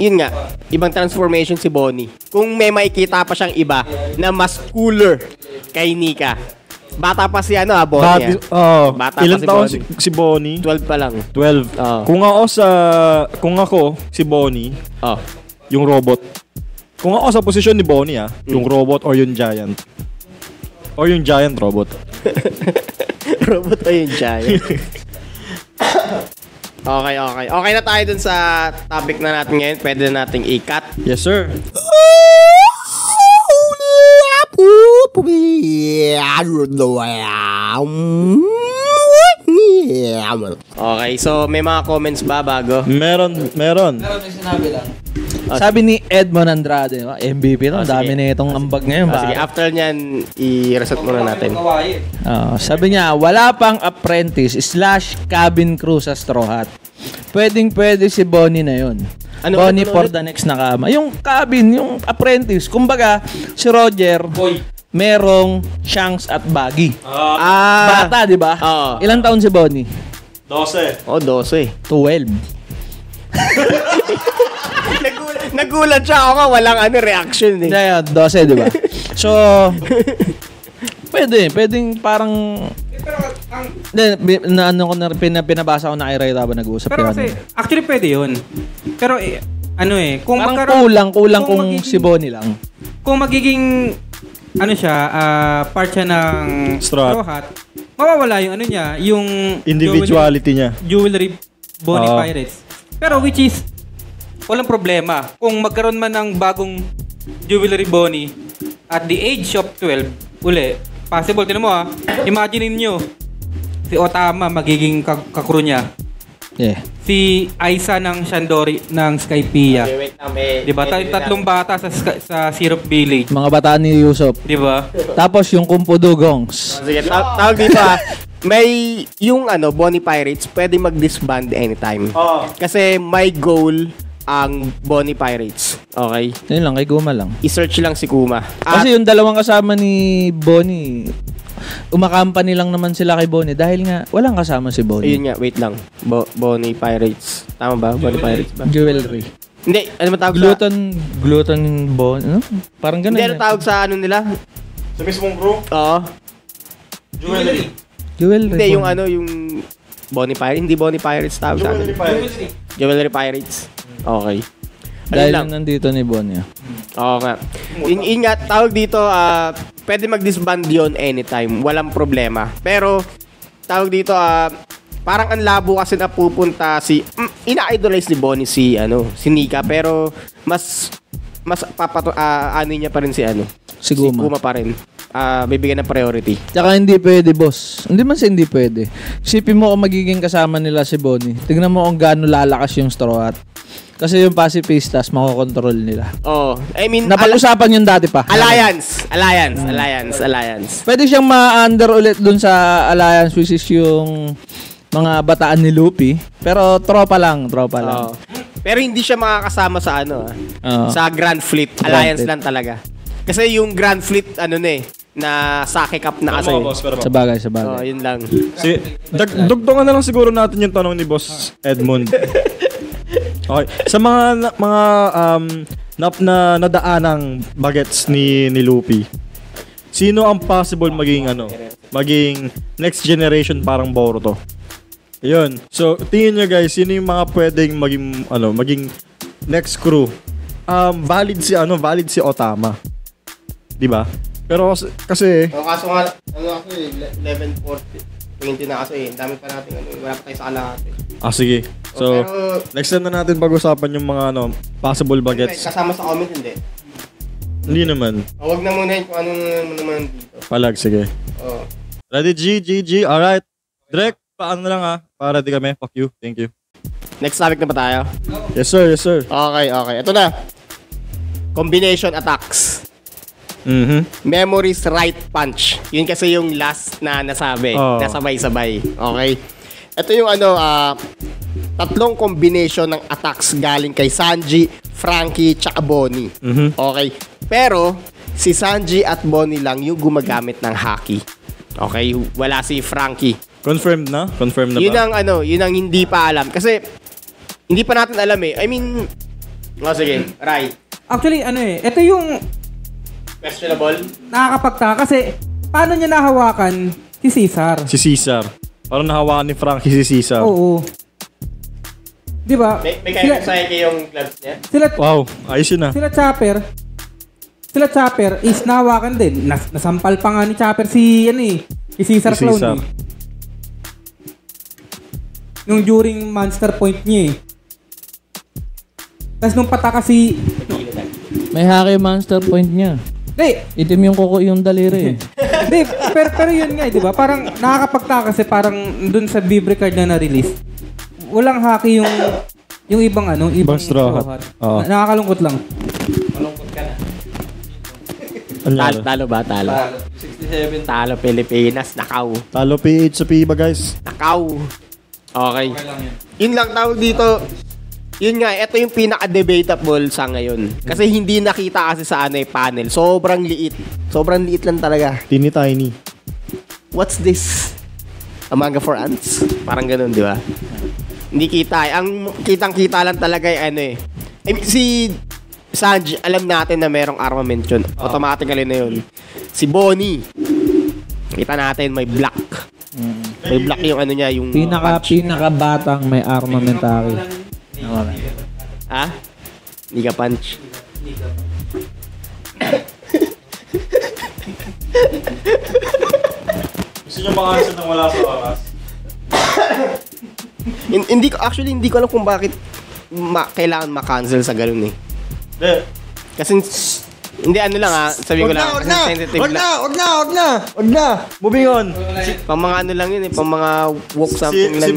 transformation si Bonnie. Kung may makikita pa siyang iba na mas cooler kay Nika. Bata pa si Bonnie. Bata ilang pa si taon Bonnie. si Bonnie? 12 pa lang. 12. Kung ako si Bonnie, yung robot. Kung ako sa posisyon ni Bonnie, yung robot or yung giant. Or yung giant robot. Robot o yung giant? Okay. Okay na tayo dun sa topic na natin ngayon. Pwede na nating i-cut. Yes, sir. Okay, so may mga comments ba bago? Meron. Pero may sinabi lang. Sabi ni Edmond Andrade, MVP no? Dami sige. na itong ambag ngayon. Sige, after nyan, i-reset muna natin. Sabi niya, wala pang apprentice / cabin crew sa Straw Hat. Pwede si Bonnie na yun. Bonnie for the next nakama. Yung cabin, yung apprentice. Kumbaga, si Roger, merong Shanks at Baggy. Bata, di ba? Ilang taon si Bonnie? 12. 12. 12. Nagulat siya ako nga, walang reaction eh. Hindi, 12, di ba? So, Pwedeng parang... Pinabasa ko na kay Ray habang nag-uusap Pero yun. kasi, actually pwede yun. Pero kung Parang kulang kung si Bonnie lang. Kung magiging, part siya ng Straw Hat, mawawala yung niya, yung Individuality niya. jewelry Bonnie Oo. Pirates. Pero which is, walang problema. Kung magkaroon man ng bagong jewelry Bonnie at the age of 12, uli, possible. Tinan mo imagine niyo si Otama magiging kakro niya. Yeah. Si Aiza ng Shandori ng Skypiea. Wait lang, may... Diba? Tatlong bata sa Syrup Village. Mga bataan ni Yusop. Diba? Tapos yung Kumpudugongs. Sige, tawag dito may yung Bonnie Pirates pwede mag-disband anytime. Kasi may goal ang Bonnie Pirates. Okay? Yun lang, kay Guma lang. I-search lang si Kuma. At Kasi yung dalawang kasama ni Bonnie, umakampany lang naman sila kay Bonnie dahil nga walang kasama si Bonnie. ayun nga, wait lang. Bonnie Pirates. Tama ba? Bonnie Pirates ba? Jewelry. Hindi, ano ba tawag Gluten Bonnie. Ano? Parang ganun. Hindi, ano tawag sa nila? Sa mismong crew? Oo. Jewelry. Jewelry. Hindi, yung Bonnie. yung Bonnie Pirates. Hindi Bonnie Pirates tawag sa atin. Jewelry Pirates. Okay. Dahil lang. yung nandito ni Bonnie. Oo nga. Ingat, tawag dito, pwede mag-disband yun anytime. Walang problema. Pero, tawag dito, parang ang labo kasi na pupunta ina-idolize ni Bonnie si Nika. Pero, mas niya pa rin si Si Guma. Kuma pa rin. Bibigyan ng priority. Tsaka hindi pwede, boss. Hindi man hindi pwede. Isipin mo kung magiging kasama nila si Bonnie. Tignan mo kung gaano lalakas yung Straw Hat. Kasi yung pacifistas, makokontrol nila. Oh, I mean, Napag-usapan yung dati pa. Alliance. Pwede siyang ma-under ulit dun sa Alliance, which is yung mga bataan ni Luffy. Pero tropa lang. Oh. Pero hindi siya makakasama sa Oo. sa Grand Fleet. Alliance lang talaga. Kasi yung Grand Fleet, na Sake Cup na kasi. Sa bagay. Oh, yun lang. Dugtungan na lang siguro natin yung tanong ni Boss Edmund. Okay. Sa mga nadaanang bagets ni Luffy, sino ang possible maging next generation parang Boruto? Ayun. So, tingin nyo guys, sino yung mga pwedeng maging next crew? Valid si Otama. 'Di ba? Pero kasi Kaso nga, 11:20 na kasi. Dami pa natin, wala pa tayo sa kalahati. sige. So, Pero, next time na natin pag-usapan yung mga possible bagets. kasama sa comment, hindi. Hindi naman. Huwag na muna yun kung ano naman dito. Palag, sige. Oh. Ready, G. Alright. Direct, paano na lang para di kami. Fuck you. Thank you. Next topic na ba tayo? Yes, sir. Okay. Ito na. Combination attacks. Memories right punch. Yun kasi yung last na nasabi. Oh. Nasabay-sabay. Okay? Ito yung tatlong combination ng attacks galing kay Sanji, Frankie, tsaka Bonnie. Okay? Pero, si Sanji at Bonnie lang yung gumagamit ng haki. Okay? Wala si Frankie. Confirmed na? Confirmed na Yun ba? ang hindi pa alam. Kasi, hindi pa natin alam eh. I mean, sige, Rai. Actually, ito yung Questionable? nakakapagtaka kasi paano niya nahawakan si Caesar? Si Caesar. Parang nahawakan ni Frankie si Caesar. Oo. Di ba? May kaya sa yung gloves niya? Wow, ayos yun ah. Sila Chopper is nahawakan din. Nasampal pa nga ni Chopper si Caesar Si clone. Caesar. Nung during Monster Point niya eh. Tapos nung pataka si... May haki Monster Point niya. Itim yung kuko yung daliri. pero yun nga, di ba? Parang nakakapagtaka kasi parang dun sa Bibre card na na-release. Walang haki yung ibang Ibang Straw Hat. Oo. Nakakalungkot lang. Talo ba? Talo. 67. Talo Pilipinas. Nakaw. Talo PH sa PIBA guys. Nakaw. Okay. Yun lang tawag dito. Yun nga, ito yung pinaka-debatable sa ngayon. Kasi hindi nakita kasi sa panel. Sobrang liit. Sobrang liit lang talaga. Tiny. What's this? A manga for ants? Parang ganun, di ba? Hindi kita. Ang kitang-kita lang talaga ay si Sanji, alam natin na merong armament yun. Automatically na yun. Si Bonnie, Kita natin, may black. May black yung ano niya, yung... Pinaka-batang may armamentary. Ha? Hindi ka punch. Gusto nyo makansel ng wala sa oras? Hindi ko alam kung bakit kailangan ma-cancel sa ganun eh. Hindi. Kasi hindi ano lang sabi ko lang kasi sensitive lang. Wag na. Moving on. Pang mga ano lang yun eh, pang mga woke something lang.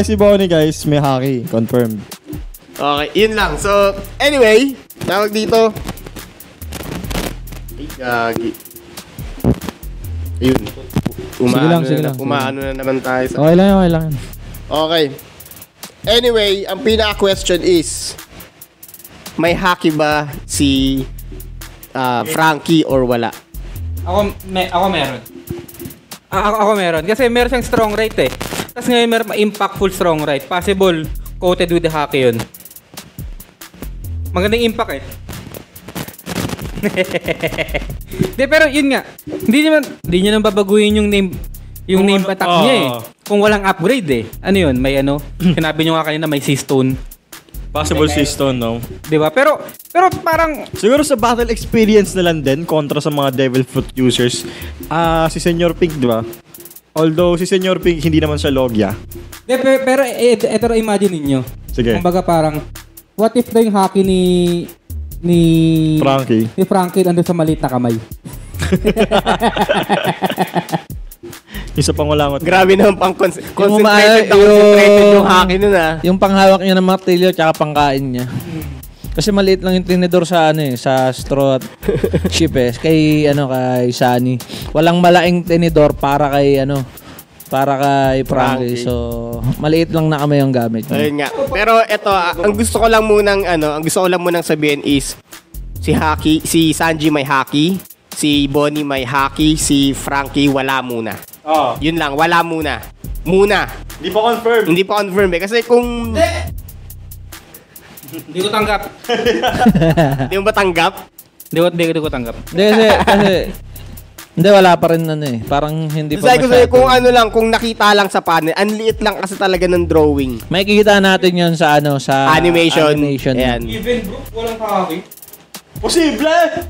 Si Bonnie guys, may hockey. Confirmed. Okay, yun lang. So, anyway, tawag dito. Ay, gagi. Ayun. Sige lang. Umaano na naman tayo sa... Okay lang. Okay. Anyway, ang pinaka-question is, may hockey ba si Frankie or wala? Ako meron. Ako meron. Kasi meron siyang strong right eh. Tapos ngayon meron impactful strong right. Possible coated with the hockey yun. Magandang impact eh. De, pero yun nga. Hindi niya nang babaguhin yung name patak niya eh. Kung walang upgrade eh. Ano yun? May ano? Sinabi niyo nga kanina may C-Stone. Possible C-Stone, no? Diba? Pero parang... Siguro sa battle experience na lang din kontra sa mga Devil Fruit users. Si Senyor Pink, di ba? Although si Senyor Pink hindi naman siya Logia. De, pero ito imagine ninyo. Sige. Kumbaga parang, what if daw yung hockey ni Frankie ando sa maliit na kamay? Isa pang walangot. Grabe naman pang concentrated yung hockey nun Yung panghawak niya ng martilyo tsaka pangkain niya. Kasi maliit lang yung tinidor sa sa straw at ship eh. Kay Sunny. Walang malaking tinidor para kay Frankie. So maliit lang na kamay yung gamit niya. Ayun nga. Pero eto, ang gusto ko lang munang sabihin is si Sanji may hockey, si Bonnie may hockey, si Frankie wala muna. Yun lang, wala muna. Hindi pa confirmed. Kasi kung... Hindi ko tanggap. Hindi mo ba tanggap? Hindi ko tanggap. Kasi hindi, wala pa rin parang hindi pa masyado. Kung nakita lang sa panel, ang liit lang kasi talaga ng drawing. May kikita natin yun sa sa animation. Ayan. Even Brook walang hockey. Posible!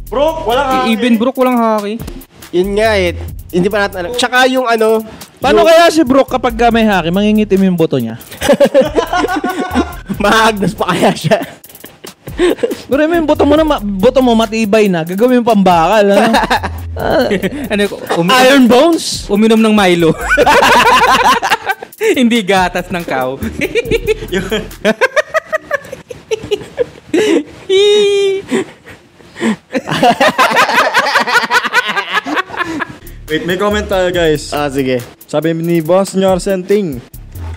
Brook, walang hockey. Even Brook walang hockey. Yun nga eh. Hindi pa natin alam. Tsaka yung Paano kaya si Brook kapag may hockey, mangingitim yung boto niya? Mahagdas pa kaya siya. Pero yung boto mo matibay na, gagawin yung pambakal. Iron Bones? Uminom ng Milo. Hindi gatas ng cow. Wait, may comment tayo guys. Sige. Sabi ni Boss Nyorsenting,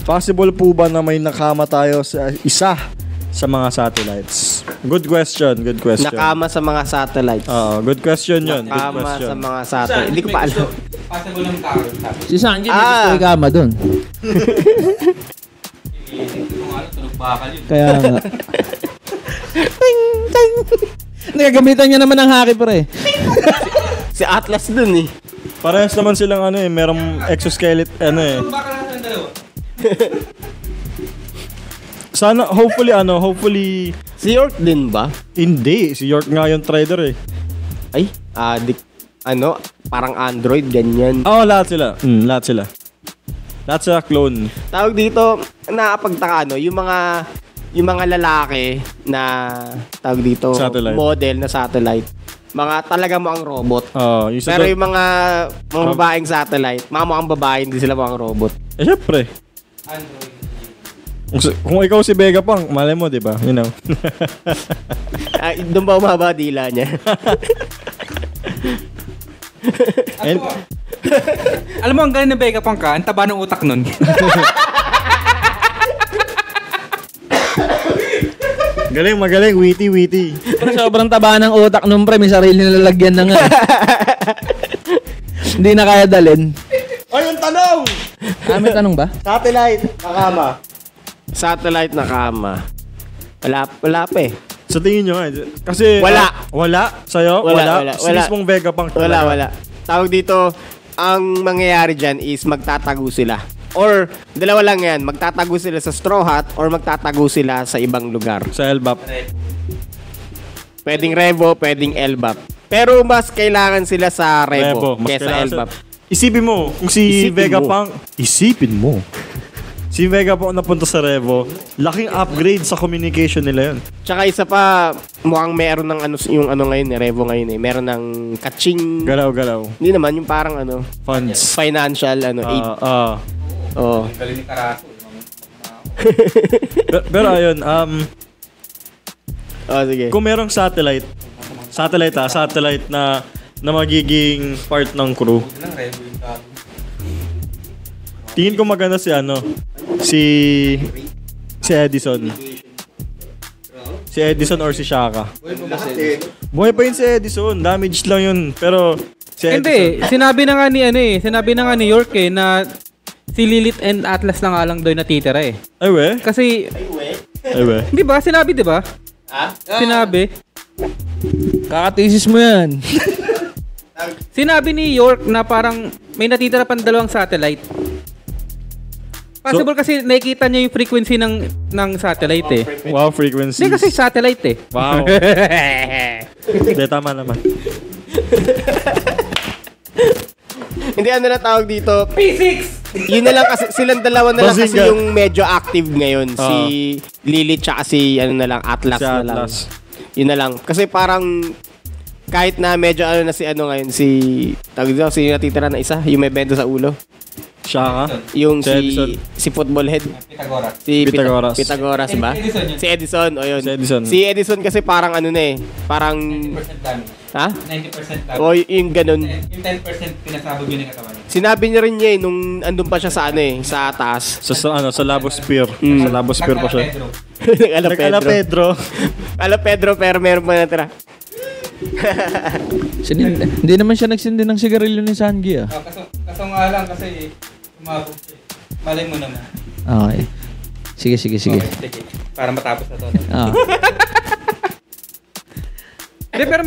possible po ba na may nakama tayo sa isa sa mga satellites? Good question. Nakama sa mga satellites. Good question yun. Nakama sa mga satellites. Hindi ko pa alam. Possible ng tao. Si Sanji, may gusto ikama dun. Kaya nga. Ting! Nagagamitan niya naman ng hockey pre. Si Atlas dun eh. Parehas naman silang merong exoskeleton Sana, hopefully... Si York din ba? Hindi, si York nga yung trader eh. Ay, parang Android, ganyan. Lahat sila. Lahat sila clone. Tawag dito, nakapagtaka, yung mga lalaki na, tawag dito, satellite. Model na satellite. Mga talaga mo ang robot. Pero yung mga babaeng satellite, mga mukhang babae, hindi sila mukhang robot. Syempre. Android. Kung ikaw si Vegapunk, malay mo, di ba? You know. Doon ba umaba dila niya? Alam mo, ang galing ng Vegapunk ka, ang taba ng utak nun. Magaling, witty. Pero sobrang taba ng utak nung pre, may sarili na lalagyan na nga. Hindi na kaya dalhin. Yung tanong! May tanong ba? Satellite na kama. Wala pa eh. Sa tingin nyo kasi... Wala. Wala? Sa'yo? Wala? Si mismong Vegapunk talaga. Wala. Tawag dito, ang mangyayari dyan is magtatago sila. Or, dalawa lang yan. Magtatago sila sa Straw Hat or magtatago sila sa ibang lugar. Sa Elbap. Pwedeng Revo, pwedeng Elbap. Pero mas kailangan sila sa Revo Mas kesa kailangan Elbap. Isipin mo, kung si Isipin Vegapunk, mo. isipin mo. Si Vegapunk napunta sa Revo, laking upgrade sa communication nila yun. Tsaka isa pa, mukhang meron ng yung ngayon, Revo ngayon eh. Meron ng kaching... Galaw-galaw. Hindi naman, yung parang Funds. financial aid. Oh. Pero ayun, Oh, sige. kung merong satellite na magiging part ng crew. Tingin ko maganda si Edison. Si Edison or si Shaka. Buhay pa yun si Edison. Damaged lang yun. Pero si Edison. Hindi, sinabi na nga ni York na si Lilith and Atlas na nga lang doon natitira eh. Ay we? Kasi, Ay we? di ba? Sinabi, di ba? Sinabi. Kakatisis mo yan. Sinabi ni York na parang may natitira pang 2 satellite. Possible kasi nakikita niya yung frequency ng satellite eh. Wow, frequencies. Hindi kasi satellite eh. Wow. Hindi, tama naman. Hindi, na tawag dito. Physics! Yun na lang kasi, silang dalawa na lang kasi Bazinga. yung medyo active ngayon. Si Lilith tsaka si Atlas Si na lang. Atlas. Yun na lang. Kasi parang kahit na medyo na si ngayon, tawag dito, si natitira na isa, yung may bento sa ulo. Shaka. Yung Si Edison. si football head. Pythagoras. Si Pythagoras. Pythagoras ba? Edison yun. Si Edison, o yun. Si Edison. Si Edison kasi parang parang, 90% damage. ha? 90% damage. O yung ganun. Yung 10% pinasabog yun ng katawan. Sinabi niya rin niya nung andun pa siya sa sa taas. Sa Labosphere. Sa Labosphere pa siya. Nag-ala Pedro. Ala Pedro, pero meron pa natira. Hindi naman siya nagsindi ng sigarilyo ni Sangi ah. Kaso nga lang kasi umabog siya. Malay mo naman. Okay. Sige. Okay, sige. Para matapos na to. Ah. Hindi, pero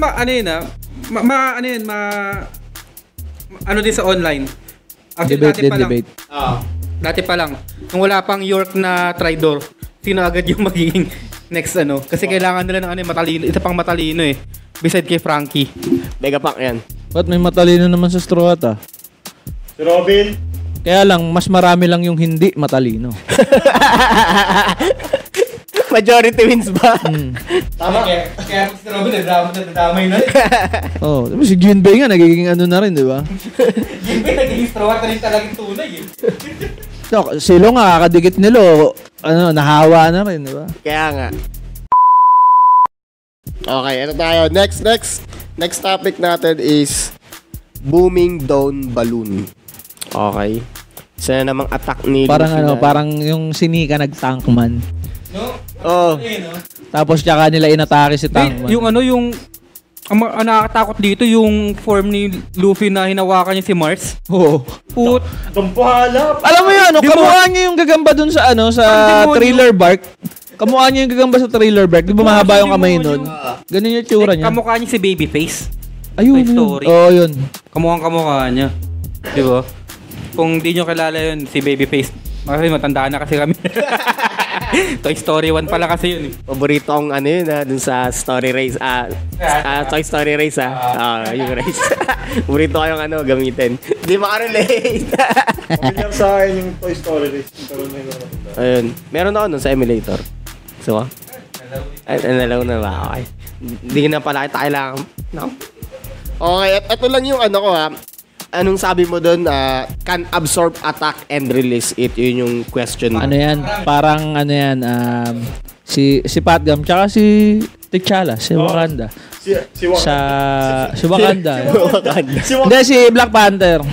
ano din sa online. Debate din, debate. Dati pa lang, nung wala pang York na Tridor, sino agad yung magiging next Kasi kailangan nila ng matalino, isa pang matalino eh. Beside kay Frankie. Vegapunk yan. Ba't may matalino naman sa Straw Hat ah? Si Robin. Kaya lang, mas marami lang yung hindi matalino. Majority wins ba? Tama. Kaya si Robin, nadamay na rin. Oh, si Jinbei nga, nagiging na rin, di ba? Jinbei, naging strawa na rin talagang tunay eh. So, silo nga, kakadikit nilo, nahawa na rin, di ba? Kaya nga. Okay, ito tayo. Next topic natin is booming down balloon. Okay. Isa na namang attack ni Parang Luffy parang yung sinika nag-tankman. No? Oh. Tapos tsaka nila inatake si Tankman. Yung ang nakakatakot dito yung form ni Luffy na hinawakan niya si Mars. Oo. Put. Tumpahalap. Alam mo yun, kamukha niya yung gagamba dun sa sa Ang demonyo. Thriller Bark. Kamukha niya yung gagamba sa Thriller Bark. Di ba mahaba yung kamay nun? Ganun yung tsura niya. Kamukha niya si Babyface. Ayun, Toy Story. yun. Oo, yun. Kamukha niya. Di ba? Kung di nyo kilala yun, si Babyface. Kasi matanda na kasi kami. Toy Story 1 pala kasi yun eh. Paborito kong yun dun sa Story Race. Toy Story Race yung race. Paborito ko yung gamitin. Di makarelate. Pamilyar sa akin yung Toy Story Race. Ayun. Meron ako nun sa emulator. So, nalaw na ba? Okay. Hindi na pala kita kailangan. No? Okay, ito lang yung ko ha. Anong sabi mo doon? Can absorb, attack, and release it. Yun yung question mo. Ano yan? Parang si Patgam tsaka si T'Challa, si Wakanda. Si Wakanda. Wakanda. Hindi, si Black Panther.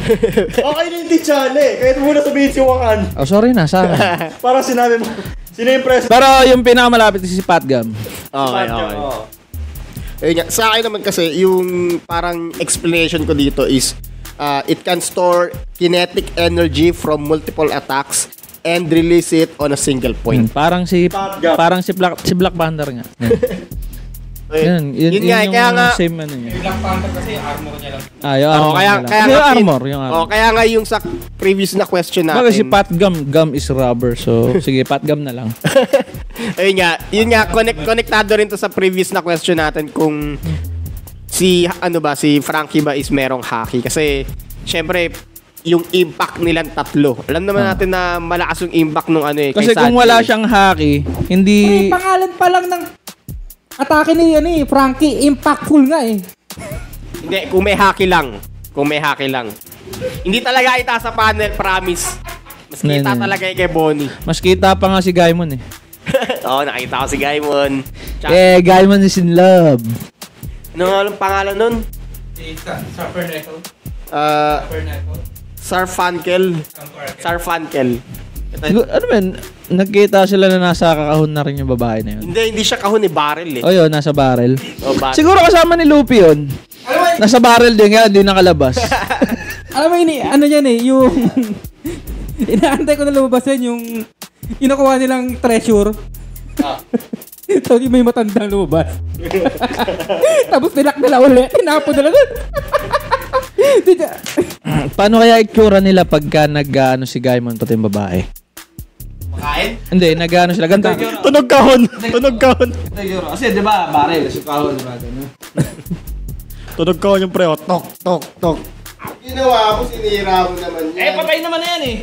Okay na yung T'Challa eh. Kahit muna sabihin si Wakanda. Oh, sorry na, sa akin. Para sinabi mo. Sino yung president? Pero yung pinakamalapit si Patgam. Okay. Ayun nga. Sa akin naman kasi, yung parang explanation ko dito is it can store kinetic energy from multiple attacks and release it on a single point. Parang si Patgam. Black Panther nga. Yun nga, yung kaya nga, same ano yun. Yung Black Panther kasi armor niya lang. Yung armor kaya na lang. nga, Yung armor. kaya nga yung sa previous na question natin. Bakit si Pat Gum is rubber, so sige, Pat Gum na lang. yun nga, konektado rin to sa previous na question natin kung si Frankie ba is merong haki. Kasi, syempre, yung impact nilang tatlo. Alam naman natin na malakas yung impact nung Kasi kay kung Sanji. wala siyang haki, hindi... Pangalan pa lang ng atake ni Frankie, impactful nga eh. Hindi, kung may haki lang. Hindi talaga ita sa panel, promise. Mas kita talaga kay Bonnie. Mas kita pa nga si Gaimon eh. Oo, nakita ko si Gaimon. Gaimon is in love. Ano nga ang pangalan nun? Sarfankel. Ano man, nagkita sila na nasa kakahon na rin yung babae na yun. Hindi siya kahon ni Barrel eh. Yun, nasa barrel. Barrel. Siguro kasama ni Luffy yun. Nasa barrel din nga, hindi nakalabas. Alam mo yung inaantay ko na lumabas yan, yung inakuha nilang treasure. So, may matandang lumabas. Tapos nilak nila ulit. Tinapon nila doon. Paano kaya itsura nila pagka si Gaimon pati yung babae? Makain? Hindi, sila. Ganito. Tunog kahon. Kasi di ba, barrel, si kahon, di ba? Tunog kahon yung preo. Tok, tok, tok. Ginawa ko, sinira mo naman yan. Patay naman na yan eh.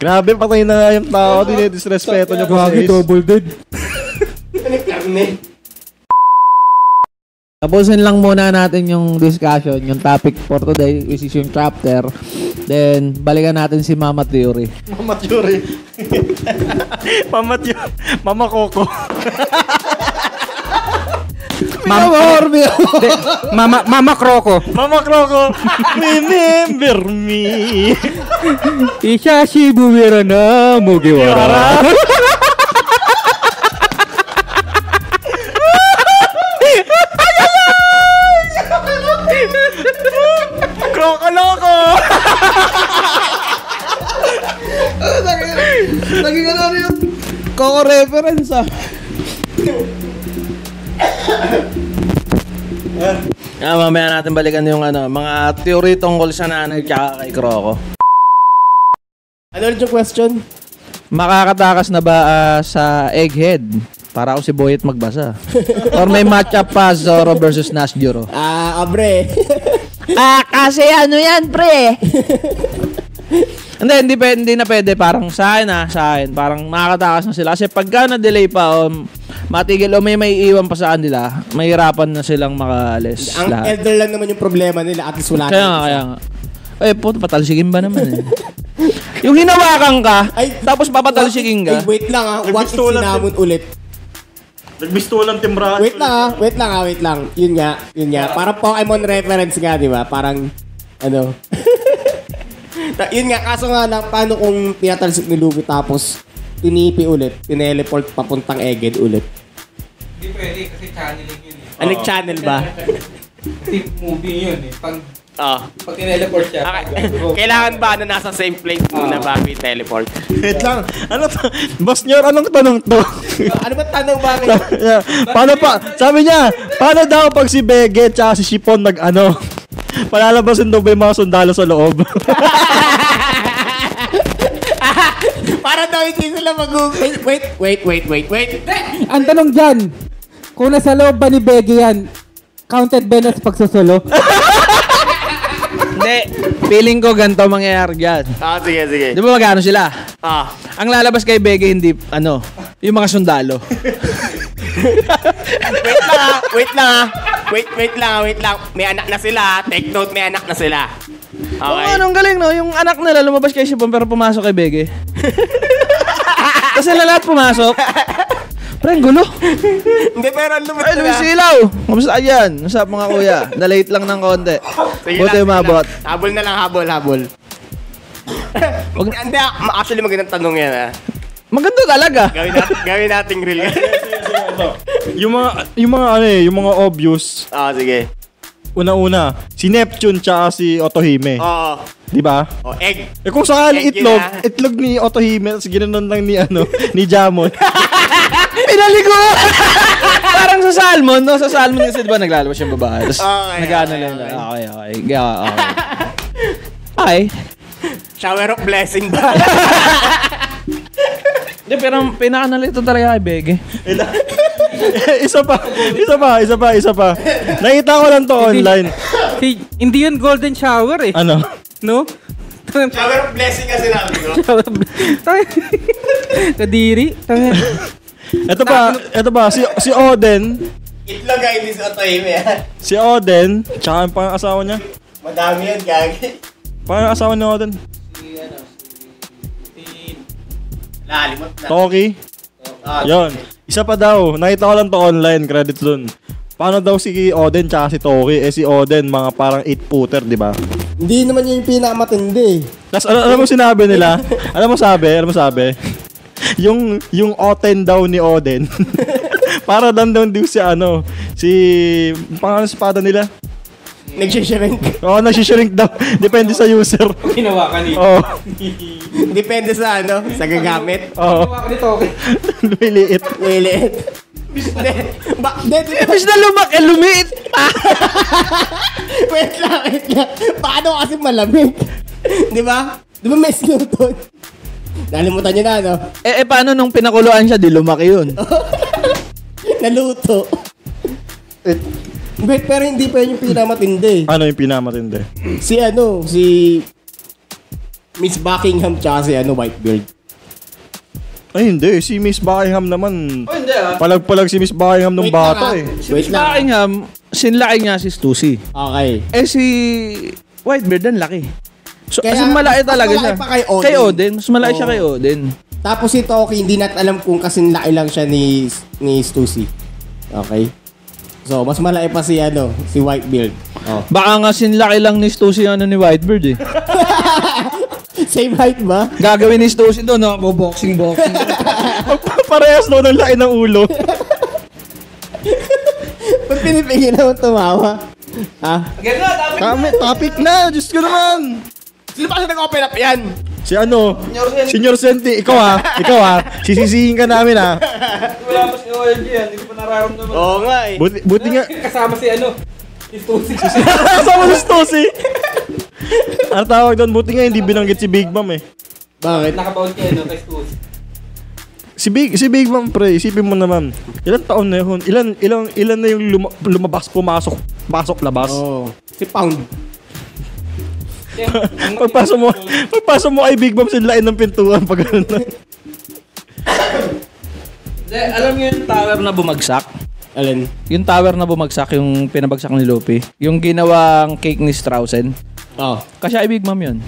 Grabe, patay na nga yung tao. Dinidisrespeto niyo pa Gagi, double dead. Karne. Tapusin lang muna natin yung discussion, yung topic for today, which is yung chapter. Then, balikan natin si Mama Theory. Mama Theory. Mama Coco. Mama Croco. Mama Croco. Remember me. Ishashi bumira na Mugiwara. Croco Loco. Naging ano yun? Coco reference ah. Mamaya natin balikan yung mga theory tungkol sa nanay tsaka kay Croco. Ano ulit yung question? Makakatakas na ba sa Egghead? Para ako si Boyet magbasa. Or may matchup pa Zoro versus Nasjuro? Abre. Kasi ano yan, pre? Hindi na pwede. Parang sa akin. Parang makakatakas na sila. Kasi pagka na-delay pa, matigil o may iwan pa sa kanila, mahirapan na silang makaalis. Ang lahat. elder lang naman yung problema nila. At least wala Kaya nga. Puto, patalsigin ba naman eh? Yung hinawakan ka, tapos papatalsigin ka. Wait lang What if sinamon ulit? Nagbistulan timbrahan. Wait lang. Yun nga. Parang Pokemon reference nga, di ba? Parang, yun nga, kaso nga lang, paano kung pinatalsik ni Luffy tapos tinipi ulit, tineleport papuntang Egghead ulit? Hindi pwede kasi channeling yun eh. Ano channel ba? Kasi movie yun eh. Pag tineleport siya. Kailangan ba na nasa same place muna bago i-teleport? Wait lang. Ano to? Boss Nyor, anong tanong to? Ano ba tanong ba? Paano pa? Sabi niya, paano daw pag si Bege tsaka si Shipon palalabasin daw ba yung mga sundalo sa loob? Para daw hindi sila Wait. Ang tanong dyan, kung nasa loob ba ni Bege yan, counted ba na sa pagsusolo? Hindi. Feeling ko ganito mangyayari dyan. Sige. Di ba magkano sila? Ah. Ang lalabas kay Bege hindi, ano, yung mga sundalo. Wait lang. May anak na sila. Take note, may anak na sila. Okay. Okay. Anong galing, no? Yung anak nila lumabas kay Shibon pero pumasok kay Bege. Kasi lahat pumasok. Pre, ang gulo. Hindi, pero ang lumot Ay, Luis Ilaw. Kamusta yan? Nasap mga kuya. Na-late lang ng konti. Buti umabot. Habol na lang, habol. Hindi, actually magandang tanong yan, ha. Maganda talaga. Gawin nating real. yung mga obvious. Sige. Una-una, si Neptune tsaka si Otohime. Oo. Di ba? Egg. Kung sakali Egg yun, itlog ni Otohime, tapos ginanon lang ni Jamon. Pinaligo! Parang sa salmon, no? Sa salmon kasi diba naglalabas yung babae. Tapos nag-ano lang. Okay. Okay. Shower of blessing ba? Hindi, pero pinaka-nalito talaga kay Bege. Isa pa. Nakita ko lang to online. Hindi yun golden shower eh. Ano? No? Shower of blessing kasi namin, no? Kadiri. Ito ba, si Oden, Itlog ay hindi sa otoime, ha? si Oden, tsaka ang pang-asawa niya. Madami yan, gagi. Pang-asawa ni Oden. Lalimot na. Toki. Yon. Isa pa daw. Nakita ko lang to online. Credit dun. Paano daw si Oden tsaka si Toki? Si Oden, mga parang 8-footer, di ba? Hindi naman yun yung pinakamatindi. Tapos alam mo sinabi nila? Alam mo sabi? Yung Oten daw ni Oden. Para daw din si pangalan sa espada nila. Nagsishrink. Oo, nagsishrink daw. Depende sa user. Ginawa ka nito. Oo. Depende sa sa gagamit. Oo. Ginawa ka nito. Lumiliit. Lilit. Imbis na lumiit. Wait lang. Paano kasi malamig? Di ba? Di ba may Newton? Nalimutan nyo na, no? Paano nung pinakuluan siya, di lumaki yun? Naluto. Wait, pero hindi pa yun yung pinakamatindi. Ano yung pinamatindi? Si Miss Buckingham tsaka si Whitebeard. Ay, hindi. Si Miss Buckingham naman. Oh, hindi ah. Palag-palag si Miss Buckingham nung Wait bata lang, eh. Si Miss Buckingham, sinlaki niya si Stussy. Okay. Si Whitebeard, ang laki. So, Kaya, kasi malaki talaga mas siya. malaki pa kay Oden. Kay Oden. Mas malaki siya Oo. kay Oden. Tapos si Toki, hindi natin alam kung kasing laki lang siya ni Stussy. Okay? So, mas malaki pa si Whitebeard. Oh. Baka nga sinlaki lang ni Stussy ni Whitebeard eh. Same height ba? Gagawin ni Stussy doon, no? Boxing. Parehas daw ng laki ng ulo. Ba't pinipigil naman tumawa? Ha? Topic na. Diyos ko naman. Sino ba sa nag-open up yan? Si Senior Senti. Ikaw ha. Sisisihin ka namin ha. Wala pa si OLG yan. Hindi ko pa nararamdaman. Oo nga eh. Buti nga. Kasama si Stussy. Kasama mo si Stussy. Ano tawag doon? Buti nga hindi binanggit si Big Mom eh. Bakit? Nakabaon kay Stussy. Si Big Mom pre, isipin mo naman. Ilan taon na yun? Ilan na yung lumabas, pumasok, labas? Oo. Si Pound. Pagpasok mo kay Big Mom, sinlain ng pintuan pag gano'n na. Alam niyo yung tower na bumagsak? Alin? Yung tower na bumagsak, yung pinabagsak ni Luffy. Yung ginawang cake ni Straussen. Oh. Kasi ay Big Mom yun.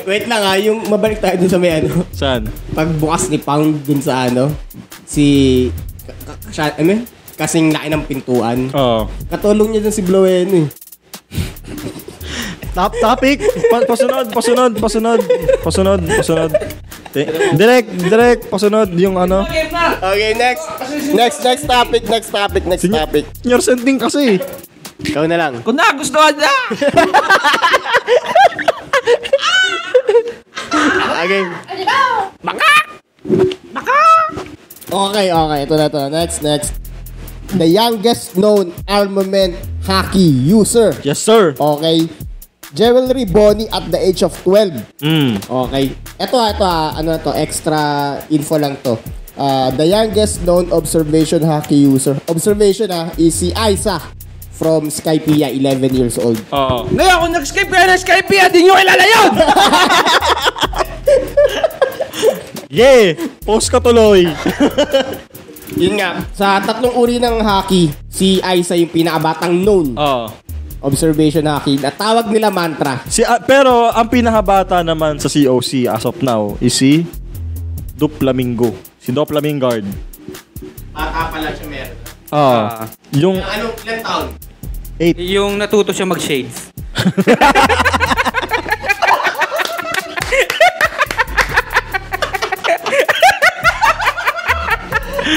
Wait lang ha, yung mabalik tayo dun sa may Saan? pagbukas ni Pound dun sa kasing laki ng pintuan. Oo. Katulong niya dun si Blowen eh. Topic. Pasunod. Direct, pasunod yung Okay, next topic. Senior Senting kasi. Ikaw na lang. Kung nagustuhan na! Okay. Okay. Ito na. Next. The youngest known armament hockey user. Yes, sir. Okay. Jewelry Bonnie at the age of 12. Okay. Ito extra info lang to. The youngest known observation hockey user. Observation is si Aiza from Skypiea, 11 years old. Oo. Ngayon, kung nag-Skype ka na Skype, di nyo kilala yun! Yeah! Post ka tuloy. Yun nga, sa tatlong uri ng hockey, si Aiza yung pinakabatang known. Oo. Observation hockey. At tawag nila mantra. Pero ang pinakabata naman sa COC as of now is si Duplamingo. Si Duplamingard. Bata pala siya meron. Oo. Yung Ilang taon? 8. Yung natuto siya mag-shades.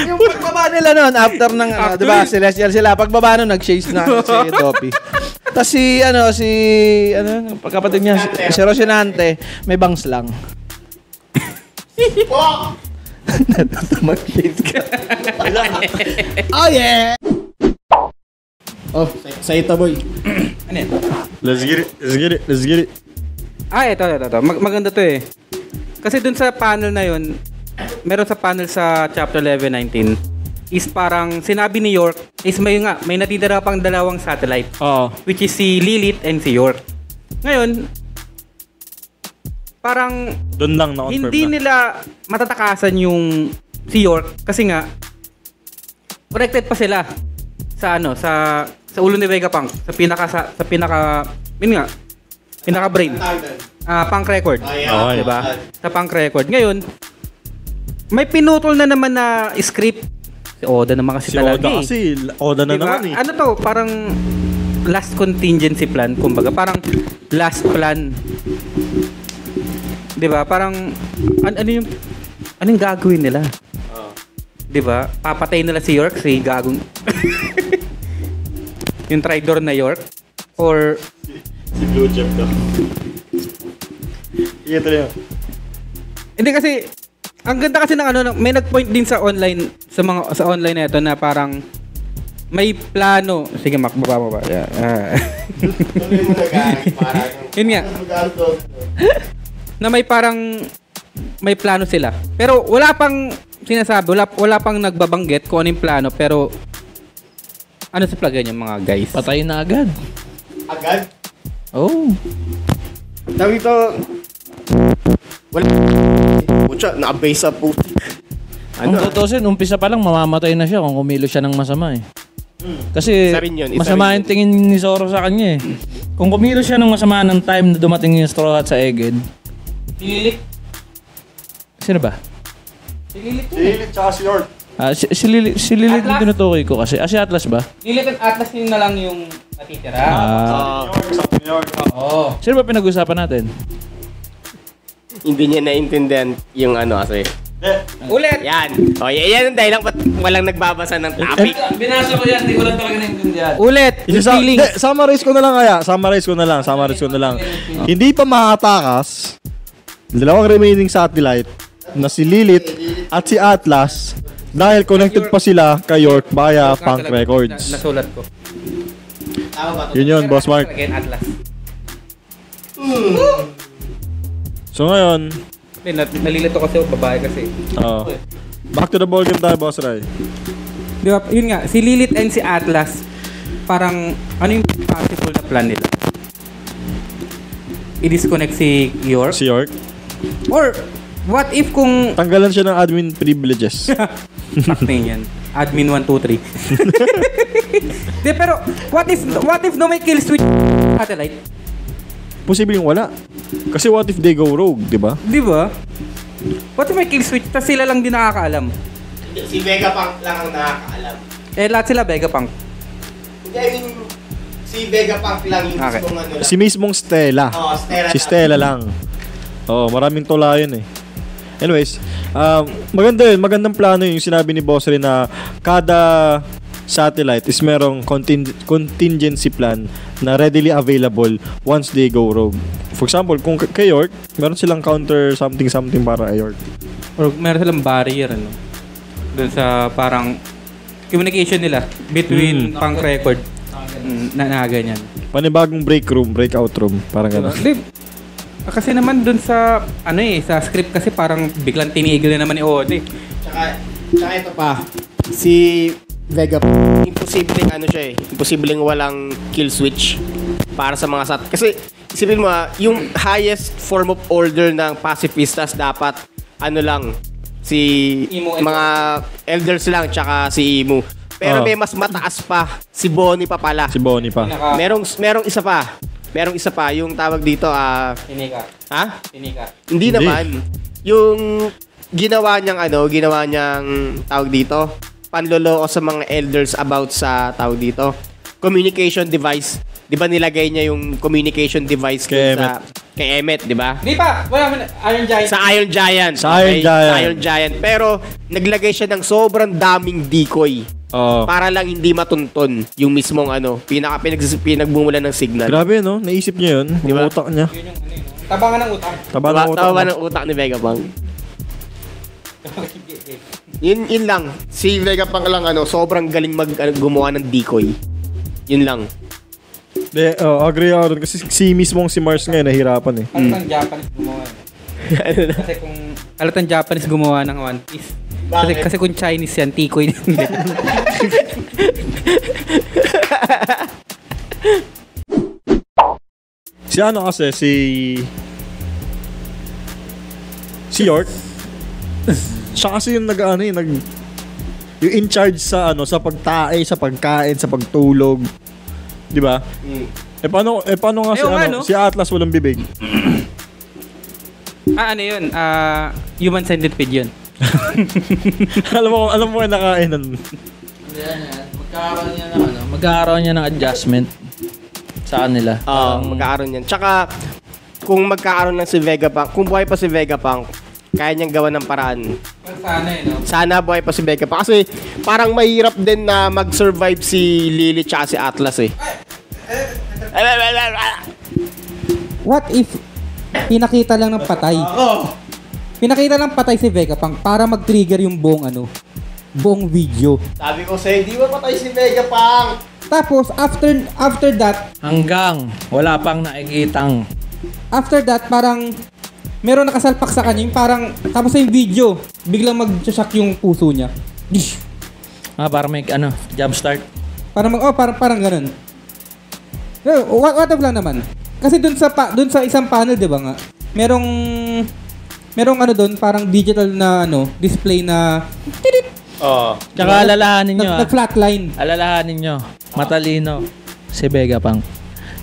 Yung pagbaba nila noon, after ng, di ba, Celestial sila, pagbaba noon, nag-chase na si Doppy. Tapos si pagkapatid niya, si Rocinante, may bangs lang. Mag-shades ka. Oh, yeah! Oh, sa ito, boy. Ano yan? Let's get it. Ito. Maganda to eh. Kasi dun sa panel na yun, meron sa panel sa chapter 11-19, is parang sinabi ni York, is may natitira pang dalawang satellite, Oo. which is si Lilith and si York. Ngayon, parang Doon lang na-confirm hindi na. nila matatakasan yung si York kasi nga connected pa sila sa sa ulo ni Vegapunk, sa pinaka brain. Punk record. Okay. Diba? Sa punk record. Ngayon, may pinutol na naman na script. Si Oda naman kasi Si talaga Oda kasi, Oda na diba? naman eh. Ano to? Parang last contingency plan. Kumbaga, parang last plan. Diba? Parang, ano yung gagawin nila? Diba? Papatay nila si York, si gagong... yung traidor na York? Or... Si Blue Jump daw. Ito na yun. Hindi kasi ang ganda kasi ng may nag-point din sa online sa online na ito na parang may plano. Sige, makbaba mo ba? Yeah. Yun nga. Na may parang may plano sila. Pero wala pang sinasabi, wala pang nagbabanggit kung ano yung plano, pero ano sa plugin yung mga guys? Patay na agad. Agad? Oh. Sabi ito, wala. Pucha, naka-base sa puti. Kung tutusin, umpisa pa lang mamamatay na siya kung kumilos siya ng masama eh. Kasi Isa rin yun, isa masama rin yung tingin ni Zoro sa kanya eh. Kung kumilos siya ng masama ng time na dumating yung Straw Hat sa Egghead. Lilith. Sino ba? Lilith tsaka si York. Si Lilith yung Atlas? tinutukoy ko kasi. Si Atlas ba? Lilith at Atlas yun na lang yung natitira. York. Oo. Sino ba pinag-usapan natin? Hindi niya naintindihan yung kasi. Ulit! Yan. O, yan ang dahilan ba't walang nagbabasa ng topic. Binasa ko yan, hindi ko lang talaga naintindihan. Ulit! Yung feelings. Summarize ko na lang kaya. Summarize ko na lang. Hindi pa makatakas dalawang remaining satellite na si Lilith at si Atlas dahil connected pa sila kay York via Punk Records. Nasulat ko. Yun, Boss Mark. Again, Atlas. So ngayon, Nalilito kasi ako, babae kasi. back to the ballgame tayo, Boss Rai. Di ba, yun nga, si Lilith and si Atlas, parang, ano yung possible na plan nila? I-disconnect si York? Si York. Or, what if kung... Tanggalan siya ng admin privileges. Sakting yan. Admin 123. Di, pero, what if no may kill switch satellite? Posibleng wala. Kasi what if they go rogue, di ba? Di ba? What if may kill switch, tas sila lang din nakakaalam? Si Vegapunk lang ang nakakaalam. Lahat sila Vegapunk. Hindi, I mean, si Vegapunk lang yung Okay. mismong lang. Si mismong Stella. Oo, Stella Si lang. Stella lang. Maraming tula yun eh. Anyways, maganda yun. Magandang plano yung sinabi ni Boss rin na kada satellite is merong contingency plan na readily available once they go rogue. For example, kung kay York, meron silang counter something para kay York. Or meron silang barrier, doon sa parang communication nila between punk record na ganyan. Panibagong breakout room, parang gano'n. Kasi naman doon sa sa script kasi parang biglang tinigil na naman ni Oda eh. Tsaka ito pa. Si Vegapunk, imposibleng walang kill switch para sa mga kasi isipin mo yung highest form of order ng pacifistas dapat lang si Imo and mga elders lang tsaka si Imu. Pero may mas mataas pa, si Bonnie pa pala. Si Bonnie pa. Merong isa pa. Merong isa pa, yung tawag dito, Tinika. ha? Tinika. Hindi naman. Yung ginawa niyang tawag dito, panloloko sa mga elders about sa tawag dito, communication device. Di ba nilagay niya yung communication device Kay kay Emmet, di ba? Di pa! Wala mo na. Iron Giant. Sa Iron Giant. Sa Iron Giant. Sa Iron Giant. Pero, naglagay siya ng sobrang daming decoy. Para lang hindi matunton yung mismong pinagbumulan ng signal. Grabe, no? Naisip niya yun. Di ba? Yung utak niya. Yun yung Tabangan ng utak. Taba ng utak Tama niya. ng utak ni Vegapunk. Yun lang. Si Vegapunk lang sobrang galing gumawa ng decoy. Yun lang. Agree ako dun. Kasi si mismong si Mars ngayon nahirapan eh. Halatang Japanese gumawa. Kasi kung halatang Japanese gumawa ng One Piece. Kasi kung Chinese yan, tikoy din. Si ano kasi, si York. Siya kasi yung yung in charge sa sa pagtae, sa pagkain, sa pagtulog. 'Di ba? Paano nga si Atlas walang bibig? Ano yun? Human centipede yun. alam mo yung nakain nun. Magkakaroon niya ng adjustment sa kanila. Magkakaroon yan. Tsaka, kung magkakaroon lang si Vegapunk, kung buhay pa si Vegapunk, kaya niyang gawa ng paraan. Sana no? Sana buhay pa si Vegapunk. Kasi parang mahirap din na mag-survive si Lily tsaka si Atlas eh. What if pinakita lang ng patay? Pinakita lang patay si Vegapunk para mag-trigger yung buong video. Sabi ko sa'yo, di ba patay si Vegapunk? Tapos, after that, Hanggang wala pang nakikitang. after that, parang meron nakasalpak sa kanya, yung parang, tapos yung video, biglang mag-shock yung puso niya. Dish! Para may jump start. Parang ganun. What if lang naman? Kasi dun sa isang panel, di ba nga, merong doon, parang digital na display na Tsaka alalahanin nyo nag-flatline. Alalahanin nyo. Matalino si Vegapunk.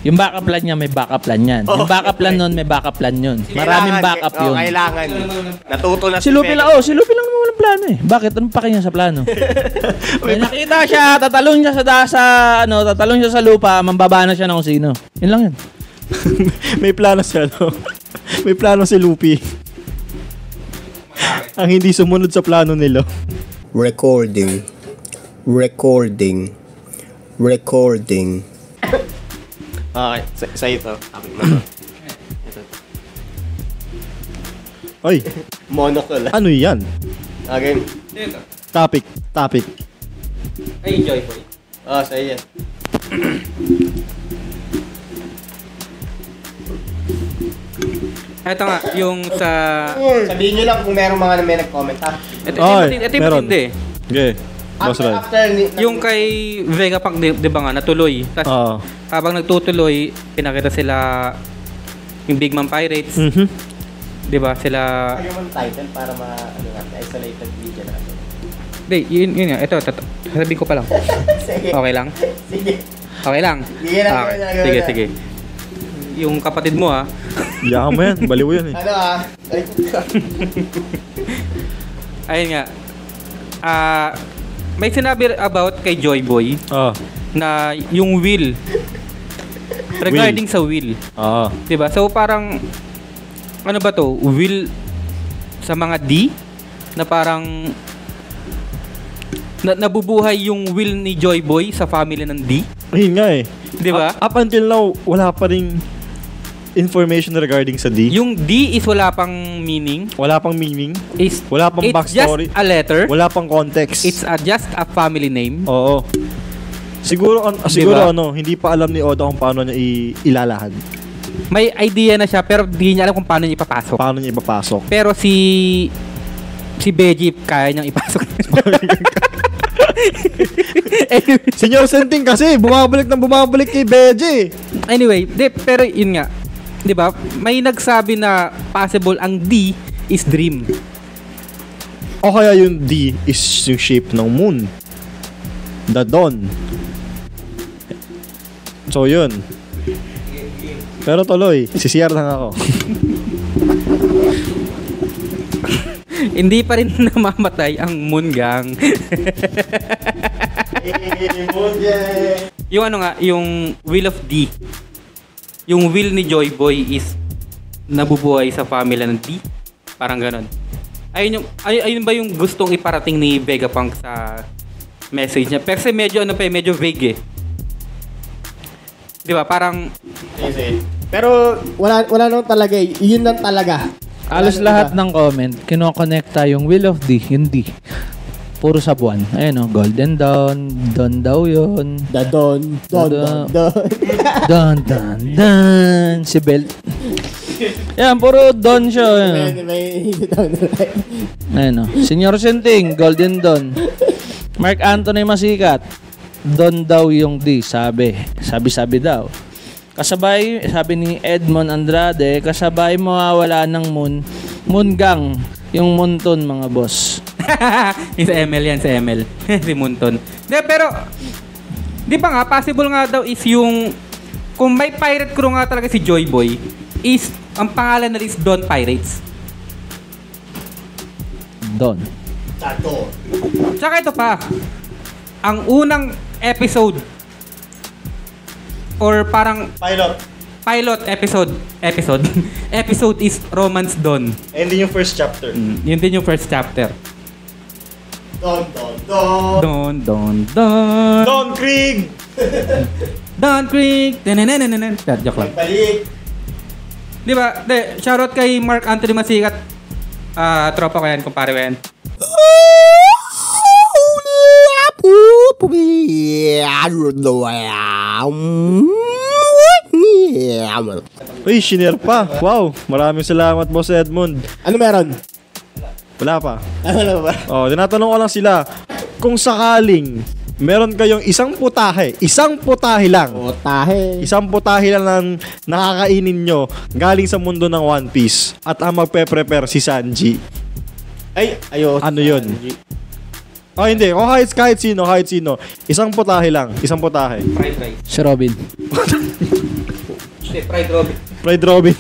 Yung backup plan niya, may backup plan yan. Yung backup plan nun, may backup plan yun. Maraming backup yun. Kailangan. Natuto na Si Luffy lang walang plano eh. Bakit? Anong pake niya sa plano? May nakita siya, tatalon siya tatalon siya sa lupa, mambaba na siya ng kung sino. Yun lang yun. May plano siya, May plano si Luffy. Ang hindi sumunod sa plano nila. Recording. Okay, sa ito. Oy, Monocle. ano yan? Okay. Topic. Ay, Joy Boy. Sa iyo. Ito nga, yung sa... Sabihin nyo lang kung merong mga may nag-comment ha. Ito yung meron. matindi. Okay. Boss Ray. Yung kay Vegapunk, di ba nga, natuloy. Tapos, habang nagtutuloy, pinakita sila yung Big Mom Pirates. Di ba? Sila... Yung title para isolated video natin. Hindi, yun nga. Ito, sabihin ko pa lang. Sige. Okay lang? Sige. Okay lang? Sige lang. Okay. Sige. Yung kapatid mo Iyakan mo yan. Baliw yan eh. Ayun nga. May sinabi about kay Joy Boy na yung will. Regarding sa will. Diba? So parang ano ba to? Will sa mga D na parang nabubuhay yung will ni Joy Boy sa family ng D. Ayun nga eh. Diba? Up until now, wala pa ring information regarding sa D. Yung D is wala pang meaning. Wala pang meaning. Wala pang it's backstory. It's just a letter. Wala pang context. It's just a family name. Oo. Siguro Diba? hindi pa alam ni Oda kung paano niya ilalahad. May idea na siya pero hindi niya alam kung paano niya ipapasok. Paano niya ipapasok. Pero si Veggie kaya niyang ipasok. Senyor Senting kasi bumabalik kay Veggie. Anyway, pero yun nga. 'Di ba? May nagsabi na possible ang D is dream. O kaya yung D is yung shape ng moon. The dawn. So yun. Pero tuloy, sisiyar lang ako. Hindi pa rin namamatay ang Moon Gang. Yung yung will of D. Yung will ni Joy Boy is nabubuhay sa family ng D. Parang ganon. Ayun ba yung gustong iparating ni Vegapunk sa message niya? Pero medyo vague eh. Di ba? Parang... Pero wala naman talaga eh. Yun lang talaga. Alos lahat ng comment, kinokonekta yung Will of D, yung D. Puro sabuan. Ayun o, Golden Dawn, Don daw yun. Don. Don. Si Belt. Yan, puro Don siya. Ayun o. Senior Senting, Golden Don. Mark Anthony Masikat, Don daw yung D, sabi. Sabi daw. Kasabay, sabi ni Edmond Andrade, kasabay mawawala ng Moon Gang, yung Munton mga boss. Yung sa ML yan, sa ML. Si Munton. Pero, di ba nga, possible nga daw is yung, kung may pirate crew nga talaga si Joy Boy, is, ang pangalan na is Don Pirates. Don. Tsaka ito pa, ang unang episode, or parang pilot episode episode is Romance Dawn. And din yung first chapter. Yun din yung first chapter. Don. Don Krieg! Don Creek. Joke lang. Balik. Di ba? Shoutout kay Mark Anthony Masikat. Tropa ko yan, kumpare ko yan. Uy, shinare pa. Wow, maraming salamat, Boss Edmond. Ano meron? Wala pa. Ano ba? Oh, tinatanong ko lang sila, kung sakaling meron kayong isang putahe lang. Putahe. Isang putahe lang ng nakakainin nyo galing sa mundo ng One Piece at ang magpe-prepare si Sanji. Ayo. Ano yun? Oh, hindi. O kahit sino. Isang putahe lang. Isang putahe. Fried rice. Si Robin. Fried Robin. Fried Robin.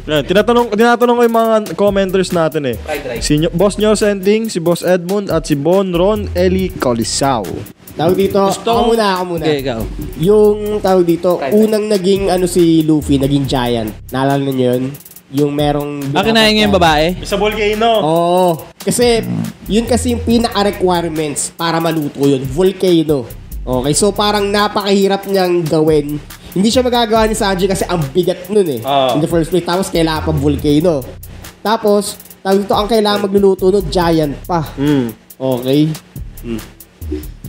Yan, tinatanong ko yung mga commenters natin eh. Fried rice. Si Boss Nyo Sending, si Boss Edmund, at si Bon Ron Eli Colisao. Tawag dito, ako muna. Okay, ikaw. Yung tawag dito, unang naging si Luffy, naging giant. Naalala niyo yun? Yung merong... Kinain niya yung babae? Sa volcano. Oo. Kasi, yun kasi yung pinaka-requirements para maluto yun. Volcano. Okay, so parang napakahirap niyang gawin. Hindi siya magagawa ni Sanji kasi ang bigat nun eh. In the first place. Tapos kailangan pa volcano. Tapos, tawag dito, ang kailangan magluluto nun, giant pa. Okay.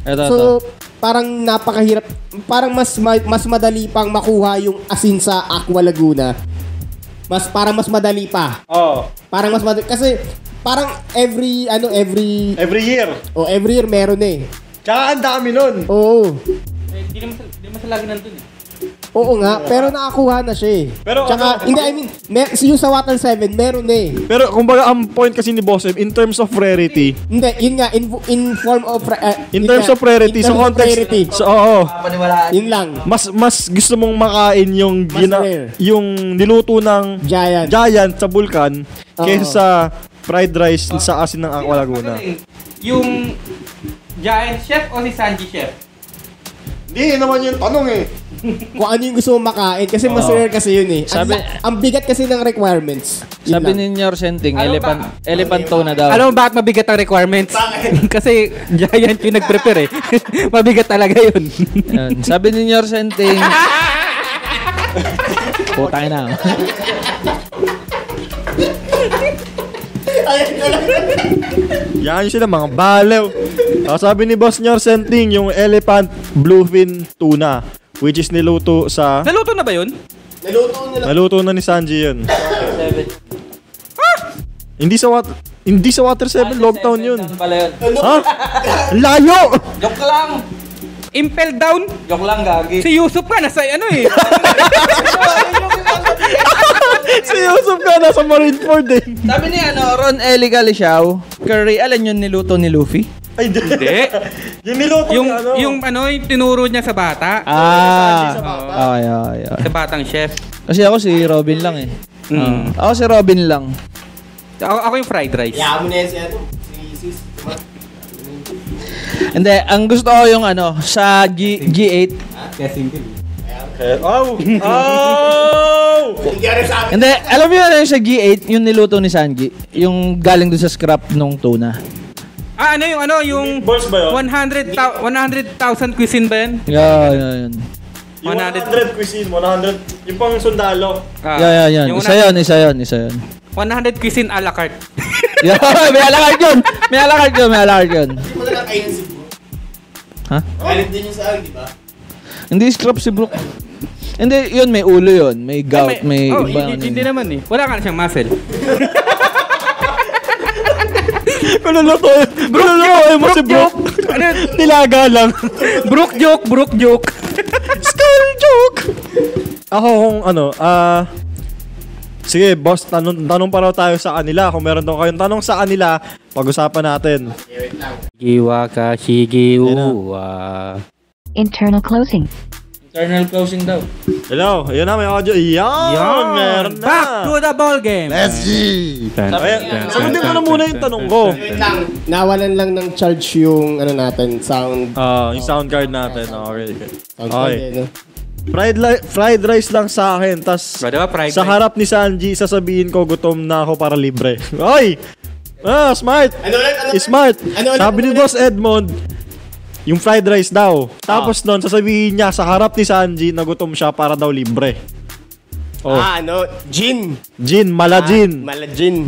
So, parang napakahirap. Parang mas madali pang makuha yung asin sa Aqua Laguna. Parang mas madali pa. Parang mas madali. Kasi, parang every year. every year meron eh. Tsaka ang dami nun. Oo. Hindi naman sa lagi nandun eh. Oo nga, pero nakakuha na siya eh. Pero tsaka, yung sa Water 7, meron eh. Pero kumbaga ang point kasi ni Boss M, in terms of rarity. Hindi, yun nga, in form of... In terms of rarity, sa context. So, oo. Yun lang. Mas gusto mong makain yung rare. yung niluto ng giant sa Vulcan kaysa sa fried rice sa asin ng Aqua Laguna. Yung Giant Chef o si Sanji Chef? Hindi naman yung tanong eh. Kung ano yung gusto mong makain. Kasi mas rare kasi yun eh. Ang bigat kasi ng requirements. Sabi ni Nyor Senting, elephant tuna daw. Alam mo bakit mabigat ang requirements? Kasi giant yung nag-prepare eh. Mabigat talaga yun. Yan. Sabi ni Nyor Senting, putang na. Yan sila mga balew. Sabi ni Boss Nyor Senting, yung elephant bluefin tuna, which is niluto sa... Naluto na ba yun? Naluto na ni Sanji yun. Hindi sa Water 7, Logtown yun. Ha? Layo! Joke lang! Impel down? Joke lang, gagi. Si Yusuf ka, nasa ano eh. Si Yusuf ka, nasa Marineford eh. Sabi ni Ron Eli Galiciao, curry, alam yun niluto ni Luffy? Ay, hindi. Yung niluto yung tinuro niya sa bata. Okay. Sa batang chef. Kasi ako si Robin lang eh. Ako si Robin lang. Ako yung fried rice. Yaman na yan si Sis. Hindi, ang gusto ko yung sa G8. Oh! Hindi, alam mo yun sa G8, yung niluto ni Sanji, yung galing dun sa scrap nung tuna. Yung Meatballs ba yun? 100,000 cuisine ba yan? Yun. Yung 100 cuisine, 100, yung pang sundalo. Yan. Yung Isa yun. 100 cuisine a la carte. Yan, may alakart yun. May alakart yun. Hindi mo na kainin si Bro. Ha? Kalit din yung sa akin, di ba? Hindi scrap si Brook. Hindi, yun, may ulo yun. May gout, may iba. Hindi naman eh. Wala ka na siyang muscle. Kululutuin mo si Brook. Nilaga lang. Brook joke. Skull joke! Ako kung sige, boss, tanong pa raw tayo sa kanila. Kung meron daw kayong tanong sa kanila, pag-usapan natin. Giwa ka shigiwa. Internal closing. Internal closing daw. Hello, ayun na, may audio. Yan, meron na. Back to the ball game. Let's see! Sagutin ko na muna yung tanong ko. Wait lang, nawalan lang ng charge yung natin, sound. Yung sound card natin. Okay. Sound card Okay. no? Fried rice lang sa akin, tas Pwede ba fried sa rice? harap ni Sanji, sasabihin ko gutom na ako para libre. Oy! Smart! Ano ulit? Smart! Ano ulit? Sabi ni Boss Edmond, yung fried rice daw. Tapos nun, sasabihin niya sa harap ni Sanji na gutom siya para daw libre. Oh. Gin. Gin, malajin. Malajin.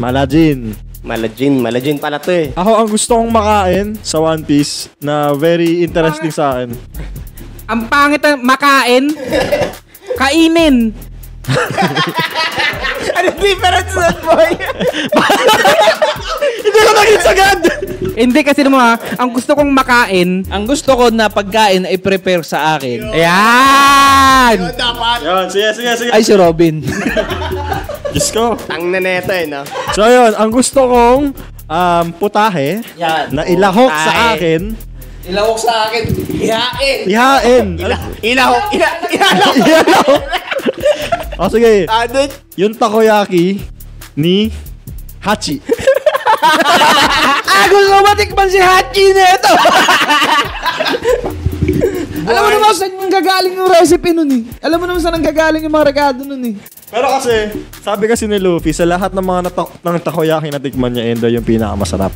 Malajin pala to eh. Ako ang gusto kong makain sa One Piece na very interesting sa akin. Ang pangit ang makain. Kainin. Ano difference nun, boy? Hindi ko naging sagad! Hindi kasi naman ang gusto kong makain. Ang gusto ko na pagkain ay prepare sa akin. Ayan. Dapat. Yan, sige. Ay, si Robin. Diyos ko. Tang na neto eh, no? So yun, ang gusto kong putahe Yan. na ilahok sa akin. Ilawok sa akin. Ihain. Ilahok. Ilahok. O sige, Ano? yung takoyaki ni Hachi. Gusto ko matikman si Hachi na ito. Alam mo naman saan yung gagaling yung recipe nun eh. Alam mo naman saan ang gagaling yung mga regado nun eh. Pero kasi, sabi kasi ni Luffy, sa lahat ng mga ng takoyaki na tikman niya, Endo yung pinakamasarap.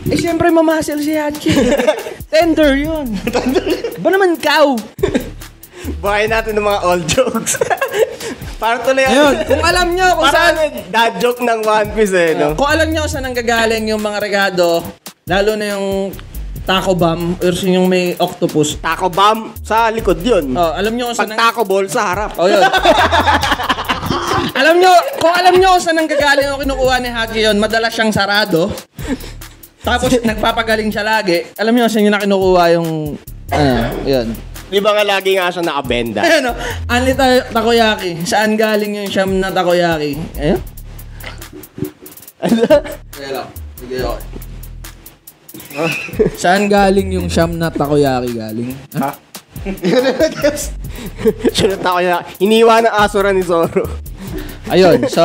Eh syempre mamasil si Hachi. Tender yun. Ba naman cow? Bukayin natin ng mga old jokes. Parang tuloy Ayun, kung alam nyo kung Parang saan... dad joke ng One Piece eh, no? Kung alam nyo kung saan ang gagaling yung mga regado, lalo na yung taco bomb or yung may octopus. Taco bomb sa likod yun. Oh, alam nyo kung Pag saan taco ball sa harap. Oh, yun. Kung alam nyo kung saan ang gagaling o kinukuha ni Hachi yun, madalas siyang sarado. Tapos nagpapagaling siya lagi. Alam nyo kung saan yun na kinukuha yung... yun. Di ba nga lagi nga siya nakabenda? Ayun o, anli takoyaki. Saan galing yung siyam na takoyaki? Ayun. Sige lang. Sige ako. Saan galing yung siyam na takoyaki galing? Ha? Siya na niya. Hiniwa ng asura ni Zoro. Ayun, so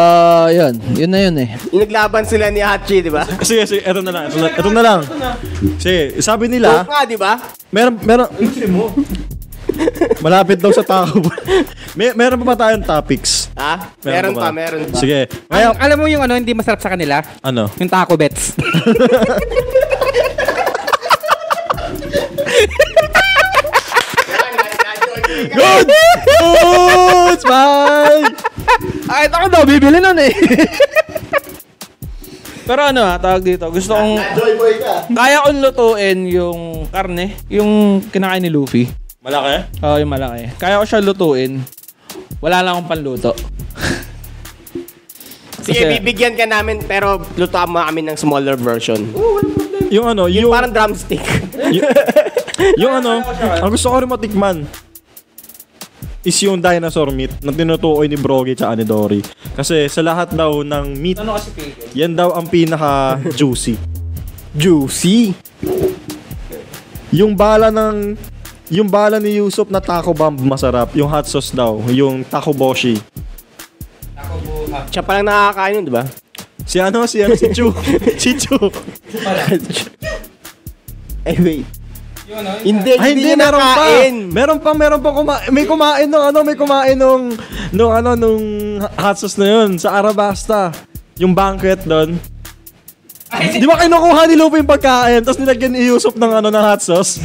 yun. Yun na yun eh. Inaglaban sila ni Hachi, di ba? Sige, eto na lang. Sige, sabi nila, Joke nga, di ba? meron, malapit daw sa taco. Meron pa ba tayong topics? Ha? Meron pa. Sige. Ngayon, Alam mo yung hindi masarap sa kanila? ano? Yung taco bets. Good! Good! Smile! Ay, ako daw, bibili nun eh. Pero tawag dito, gusto kong... Joy boy ka. Kaya kong lutuin yung karne, yung kinakain ni Luffy. Malaki? Oo, yung malaki. Kaya ko siya lutuin. Wala lang akong panluto. Sige, Kasi- bibigyan ka namin pero lutuan mo kami ng smaller version. Yung Yung parang drumstick. yung ang gusto ko rin matikman is yung dinosaur meat na tinutukoy ni Brogy tsaka ni Dory. Kasi sa lahat daw ng meat, yan daw ang pinaka-juicy. Juicy. Yung bala ni Yusuf na taco bomb masarap. Yung hot sauce daw. Yung takoboshi. Siya palang nakakain yun, di ba? Si Chu. Si Chu. Eh, wait. Hindi, Ay, hindi, niya meron pa. nakain. Meron pa may kumain nung hot sauce na yun sa Arabasta. Yung banquet doon. Di ba kinukuha ni Luffy yung pagkain tapos nilagyan ni Yusuf ng hot sauce?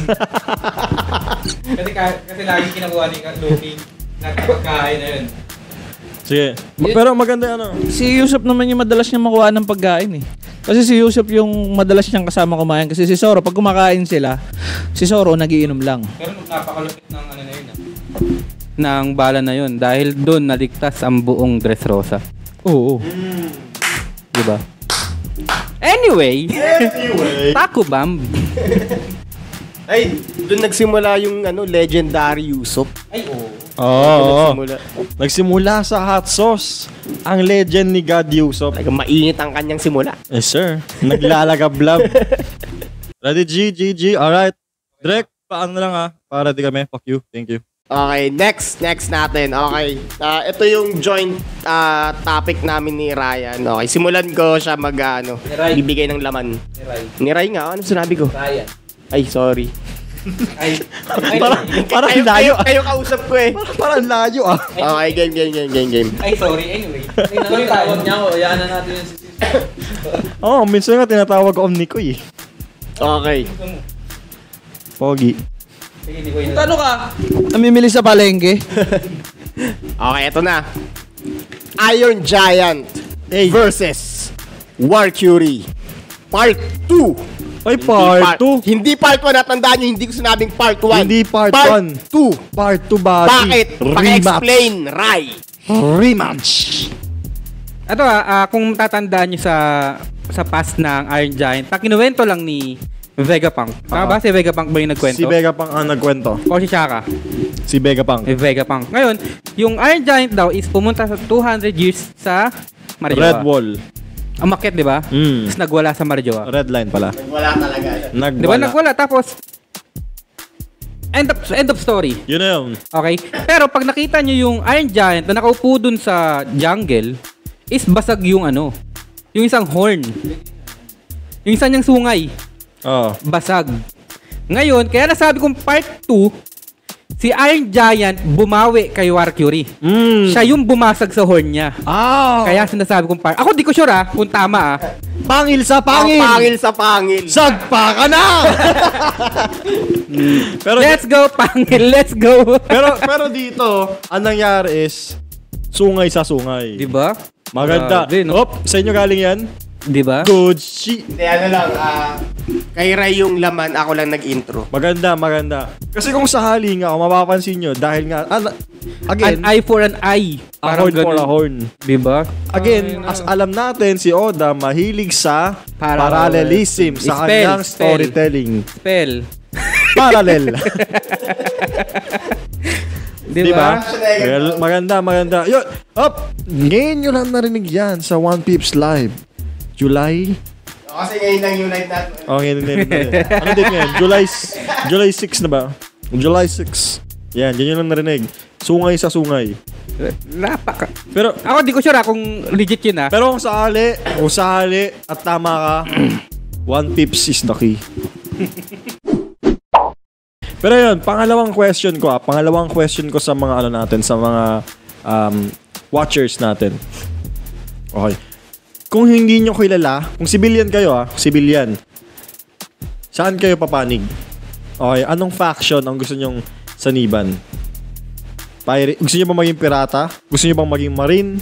kasi lagi kinakuha ni Luffy. Pagkain na yun. Sige. Pero maganda ano. Si Yusuf naman yung madalas niya makuha ng pagkain eh. Kasi si Yusuf yung madalas niyang kasama kumain. Kasi si Zoro, pag kumakain sila, si Zoro nagiinom lang. Pero napakalupit ng ano na yun ng bala na yun. Dahil doon naligtas ang buong Dressrosa. Oo. Diba? Anyway. Taco Bomb. Ay, doon nagsimula yung legendary Yusuf. Ay, oo. Oo. Nagsimula. Nagsimula sa hot sauce. Ang legend ni God Yusuf. Talagang mainit ang kanyang simula. Yes, sir. Naglalagablab. Ready, G? Alright. Direct, paano lang para di kami. Fuck you. Thank you. Okay, next natin. Okay. Ito yung joint topic namin ni Ryan. Okay, simulan ko siya bibigay ng laman. Ni Ray nga. Ano sinabi ko? Ryan. Ay, sorry. Parang layo. Kayo kausap ko eh. Parang layo Okay, game. Ay, sorry. Anyway. Tawag niya ako. Iyan na natin yung Oo, minsan nga tinatawag ko Omnikoy eh. Okay. Pogi. Sige, hindi ko yun. Ano ka? Namimili sa palengke? Okay, ito na. Iron Giant versus Warcury Part 2. Ay, part 2. Hindi part 1. Natandaan nyo, hindi ko sinabing part 1. Hindi part 1. Part 2. Part 2 ba? Bakit? Paki-explain, Ray. Rematch. Ito kung tatandaan nyo sa past ng Iron Giant, kinuwento lang ni Vegapunk. Tama ba? Si Vegapunk ba yung nagkwento? Si Vegapunk ang nagkwento. O si Chaka? Si Vegapunk. Vegapunk. Ngayon, yung Iron Giant daw is pumunta sa 200 years sa Marjoa. Red Wall. Umakyat, di ba? Tapos nagwala sa Marjoa. Red line pala. Wala talaga. Nagwala. Di ba? Nagwala. Tapos, end of story. Yun na yun. Okay? Pero pag nakita nyo yung Iron Giant na nakaupo dun sa jungle, is basag yung yung isang horn. Yung isang niyang sungay. Oo. Basag. Ngayon, kaya nasabi kong part 2, si Iron Giant bumawi kay Warcury. Siya yung bumasag sa horn niya. Kaya sinasabi kong part. Ako di ko sure kung tama Pangil sa Pangil. Pangil sa pangil. Sagpa ka na! pero Let's go, Pangil. Let's go. pero dito, ang nangyari is sungay sa sungay. Di ba? Maganda. Grabe, no? Sa inyo galing yan? Di ba? Good shit. Hindi, kay Ray yung laman, ako lang nag-intro. Maganda. Kasi kung sakali nga, kung mapapansin nyo, dahil nga, again, An eye for an eye. a horn for a horn. Di ba? Again, as alam natin, si Oda mahilig sa parallelism sa Spell, kanyang spell. storytelling. Spell. Parallel. Di ba? Well, maganda. Yun, ngayon nyo lang narinig yan sa One Pips Live. July? Kasi ngayon lang yung live natin. Ngayon. Ano date ngayon? July 6 na ba? July 6. Yan lang narinig. Sungay sa sungay. Napaka. Pero, Ako di ko sure kung legit yun Pero kung sakali at tama ka, One Pips is the key. Pero yun, pangalawang question ko sa mga natin, sa mga watchers natin. Okay. Kung hindi nyo kilala, kung civilian kayo civilian, saan kayo papanig? Okay, anong faction ang gusto nyong saniban? Gusto nyo bang maging pirata? Gusto nyo bang maging marine?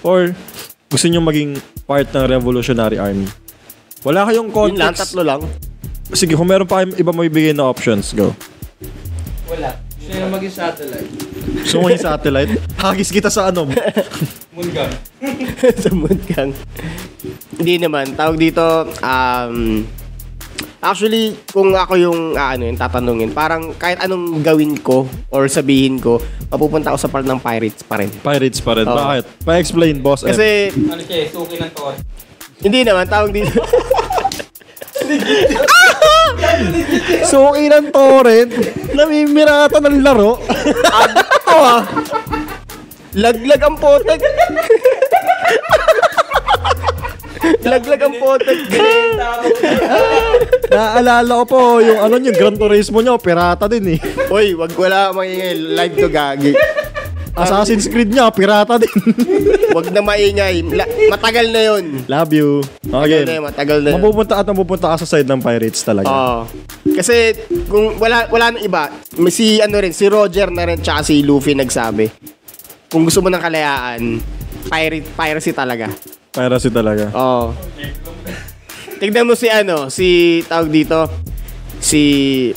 Or gusto nyo maging part ng Revolutionary Army? Wala kayong Yun lang, context. 3 lang. Sige, kung meron pa kayong iba mabibigay na options, go. Wala. Gusto niya maging satellite. Gusto mo yung satellite? Hagis kita sa Moongun. Sa Moongang. Hindi naman. Tawag dito, actually, kung ako yung tatanungin, parang kahit anong gawin ko or sabihin ko, mapupunta ako sa part ng pirates pa rin. Pirates pa rin. Oo. Bakit? Pa-explain, boss. Kasi, Ano siya suki ng tor. hindi naman, tawag dito. Suki ng torrent, namimirata ng laro. Laglag ang potek. Laglag ang potek. Naalala ko po, yung Gran Turismo nyo, pirata din eh. Uy, wala maingay. Live to gagi. Assassin's Creed niya, pirata din. Wag na maingay. Matagal na yun. Love you. Okay. Matagal na yun. Mapupunta ka sa side ng pirates talaga. Oo. Kasi kung wala nang iba, may si Roger na rin tsaka si Luffy nagsabi. Kung gusto mo ng kalayaan, piracy talaga. Piracy talaga. Oo. Tignan mo si tawag dito, sino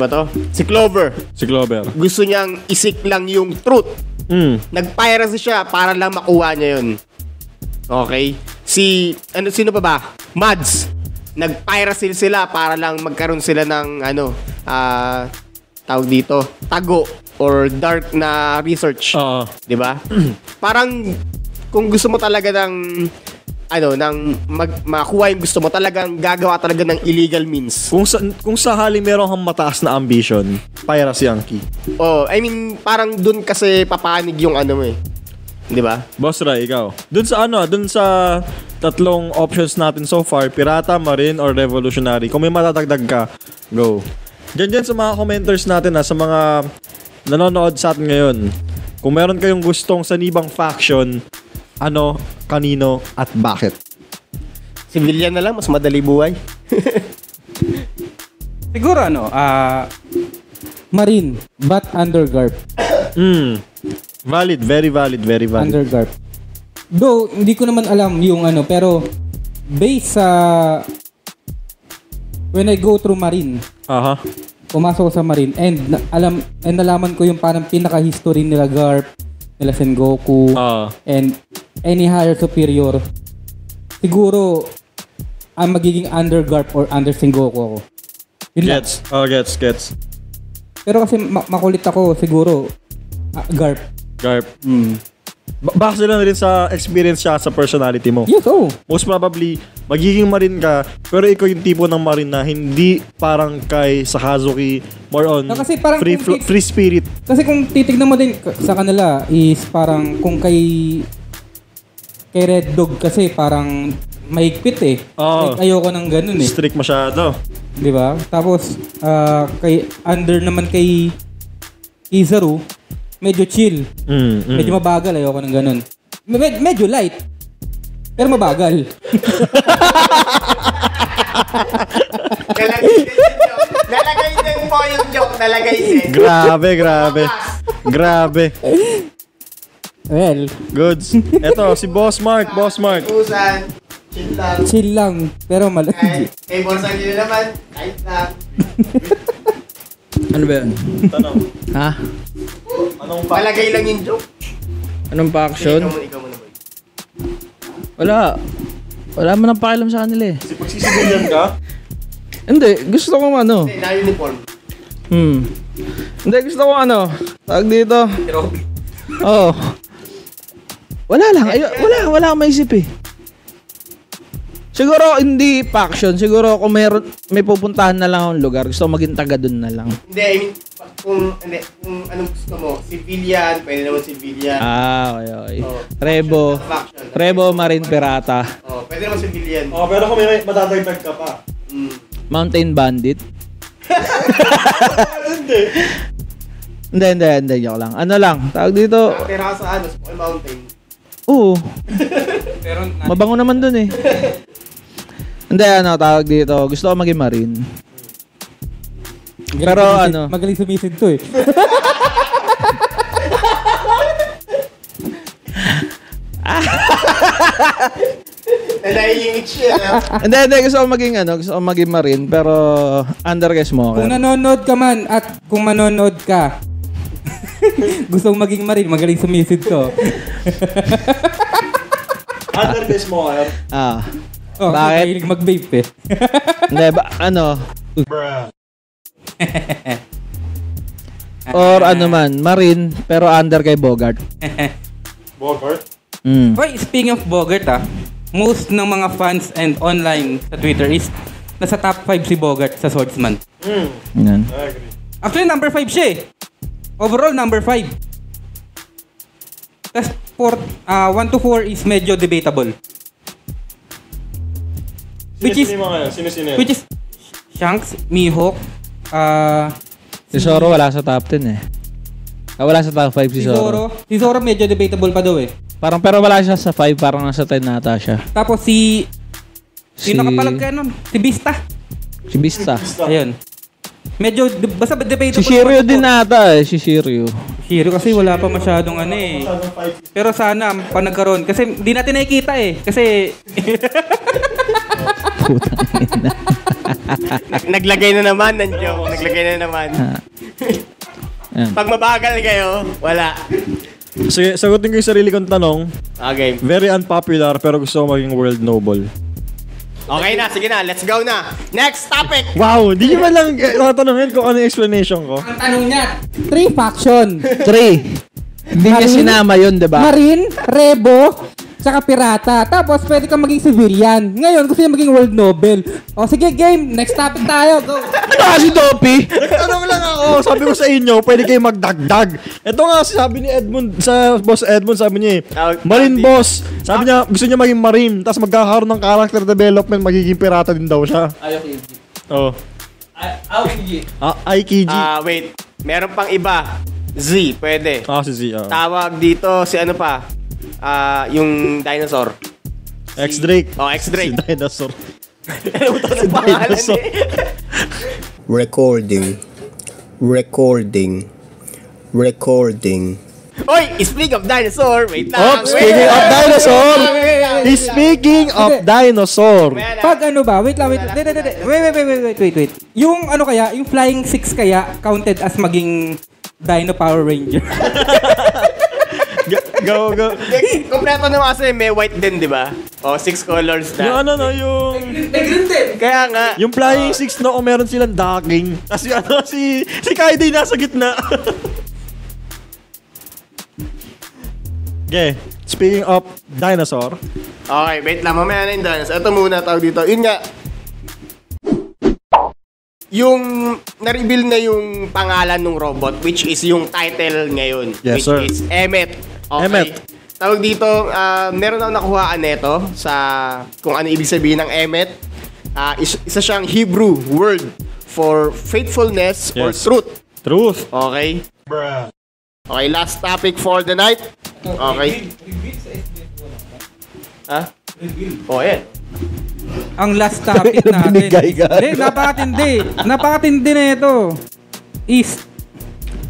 ba to? Si Clover. Si Clover. Gusto niyang isik lang yung truth. Nag-piracy siya para lang makuha niya yun. Okay? Sino pa ba? Mads. Nag-piracy sila para lang magkaroon sila ng tawag dito, tago or dark na research. Oo. 'Di ba? Parang kung gusto mo talaga ng makuha yung gusto mo, talagang gagawa talaga ng illegal means. Kung sakali meron kang mataas na ambition, piracy ang key. Oh, I mean, parang dun kasi papanig yung di ba? Boss Ray, ikaw. Dun sa tatlong options natin so far, pirata, marine, or revolutionary. Kung may matatagdag ka, go. Diyan sa mga commenters natin sa mga nanonood sa atin ngayon. Kung meron kayong gustong sanibang faction, kanino, at bakit? Civilian na lang, mas madali buhay. Siguro Marine, but undergarb. Valid, very valid, very valid. Undergarb. Though, hindi ko naman alam yung pero based sa when I go through Marine, pumasok sa Marine, and nalaman ko yung parang pinaka-history nila Garp, nila Sengoku, and any higher superior, siguro ang magiging under Garp or under Sengoku ako. Yun Gets. Pero kasi makulit ako siguro Garp. Base lang rin sa experience siya sa personality mo. Yes, Most probably, magiging Marine ka, pero ikaw yung tipo ng Marine na hindi parang kay Sakazuki, more on kasi parang free spirit. Kasi kung titignan mo din sa kanila is parang kung kay Red Dog kasi parang mahigpit Like, ayoko ng ganun Strict masyado. Di ba? Tapos naman kay Kizaru, medyo chill. Medyo mabagal, ayoko ng ganun. Medyo light. Pero mabagal. Nalagay din po yung joke. Nalagay din. Grabe. Well, Goods. Eto, si Boss Mark. Usan. chill lang. Pero malaki. Kay Bonsan nyo naman. Kahit lang. Ano ba yun? Tanong. Ha? Anong Malagay lang yung joke. Anong faction? Ikaw muna boy. Wala mo nang pakialam sa kanila Si pagsisibilyan ka? Hindi, gusto ko Hindi, na-uniform. Hindi, gusto ko tawag dito. Oo. Wala lang. Wala akong maisip Siguro hindi faction. Siguro kung may pupuntahan na lang akong lugar, gusto ko maging taga dun na lang. Hindi, I mean, kung anong gusto mo, civilian, pwede naman civilian. Okay. Rebo, Marine, Pirata. Pwede naman civilian. Pero kung may matatagdag ka pa. Mountain Bandit. Hindi, joke lang. Ano lang, tawag dito. Nakatira ka sa Small Mountain. Oo. Mabango naman dun Hindi, tawag dito. Gusto ko maging Marine. Pero magaling sumisid to Nahihingit siya. Hindi, gusto ko maging Marine, pero under smoker. Kung nanonood ka man at kung manonood ka, gusto kong maging Marine, magaling sumisid to. Under smoker? Bakit? Mahilig mag-vape Hindi, or Marine, pero under kay Bogart. Bogart? Wait, speaking of Bogart most ng mga fans and online sa Twitter is nasa top 5 si Bogart sa Swordsman. Yan. I agree. Actually, number 5 siya Overall, number 5. Tapos, 1 to 4 is medyo debatable. Which is Shanks, Mihawk, Si Zoro wala sa top 10 Wala sa top 5 si Si Zoro. Zoro. Si Zoro medyo debatable pa daw eh. Parang, pero wala siya sa 5, parang nasa 10 nata siya. Tapos Sino kapalag ka nun? Si Vista. Si Vista. Ayun. Medyo, basta debatable. Si Shiryu din nata eh, si Shiryu. Shiryu kasi wala pa masyadong ano eh. Pero sana, pa nagkaroon. Kasi di natin nakikita eh. Kasi, Naglagay na naman ng joke. Naglagay na naman. Ayan. Pag mabagal kayo, wala. Sige, sagutin ko yung sarili kong tanong. Okay. Very unpopular pero gusto ko maging world noble. Okay na, sige na. Let's go na. Next topic. Wow, di nyo man lang tatanungin kung ano yung explanation ko. ang tanong niya, 3 faction. 3. Hindi niya Marine? sinama yun, diba? Marine, Rebo, saka pirata. Tapos pwede kang maging civilian. Ngayon, gusto niya maging world noble. O sige, game. Next topic tayo. Go. Ano kasi Dopi? Nagtanong lang ako, sabi ko sa inyo, pwede kayo magdagdag. Ito nga, sabi ni Edmund, sa boss Edmund, sabi niya Marine boss. Sabi niya, gusto niya maging Marine, tapos magkakaroon ng character development, magiging pirata din daw siya. Ayaw KG. Oh. Aikiji. Wait. Meron pang iba. Z, pwede. Si Z. Tawag dito si ano pa? Yung dinosaur. X-Drake. X-Drake. Si dinosaur. Si dinosaur. Recording. Oy, speaking of dinosaur, wait lang. Oh, speaking of dinosaur. Speaking of dinosaur. Pag ano ba? Wait. Wait. Yung ano kaya, yung Flying 6 kaya counted as maging Dino Power Ranger. Go. Kompleto naman kasi may white din, di ba? 6 colors Yung na. yung... Kaya nga. Yung Flying Six no, meron silang docking. Kasi si Kaidi nasa gitna. Okay, speaking of dinosaur. Okay, wait lang. Mamaya na yung dinosaur. Ito muna tawag dito. Yun nga. Yung na-reveal na yung pangalan ng robot, which is yung title ngayon. Yes, which sir. is Emmet. Okay. Emmet. Tawag dito, meron akong nakuhaan neto sa kung ano ibig sabihin ng Emmet. Isa siyang Hebrew word for faithfulness or Yes. truth. Okay? Okay, last topic for the night. Okay. Yan. Ang last topic natin. Hindi, napakatindi na ito. Is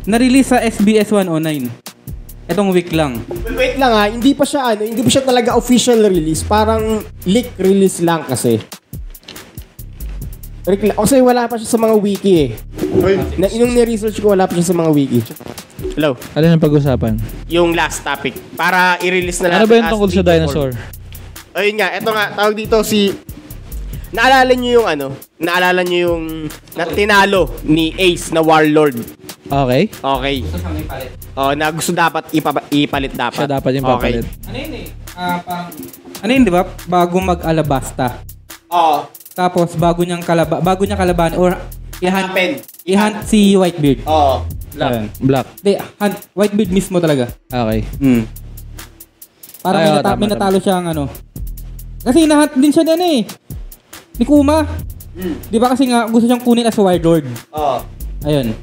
na-release sa SBS 109. Itong week lang. Wait lang hindi pa siya talaga official release, parang leak release lang kasi. Kasi wala pa siya sa mga wiki eh. Nung ni-research ko, wala pa siya sa mga wiki. Hello. Ano yung pag-usapan? Yung last topic. Para i-release na natin. Ano ba yung as tungkol sa video dinosaur? form. Ayun nga, eto nga, tawag dito naalala niyo yung tinalo ni Ace na Warlord. Okay. Okay. Na gusto dapat ipalit dapat. Siya dapat yung papalit. Ano yun eh? Ano yun, di ba? Bago mag-alabasta. Tapos bago niya kalaban or i-hunt si Whitebeard. Ayun. Black. Hindi, hunt Whitebeard mismo talaga. Okay. Parang Ay, may tama. natalo siyang ano. Kasi inahunt din siya din eh. Ni Kuma. Di ba kasi nga gusto siyang kunin as Warlord. Ayun.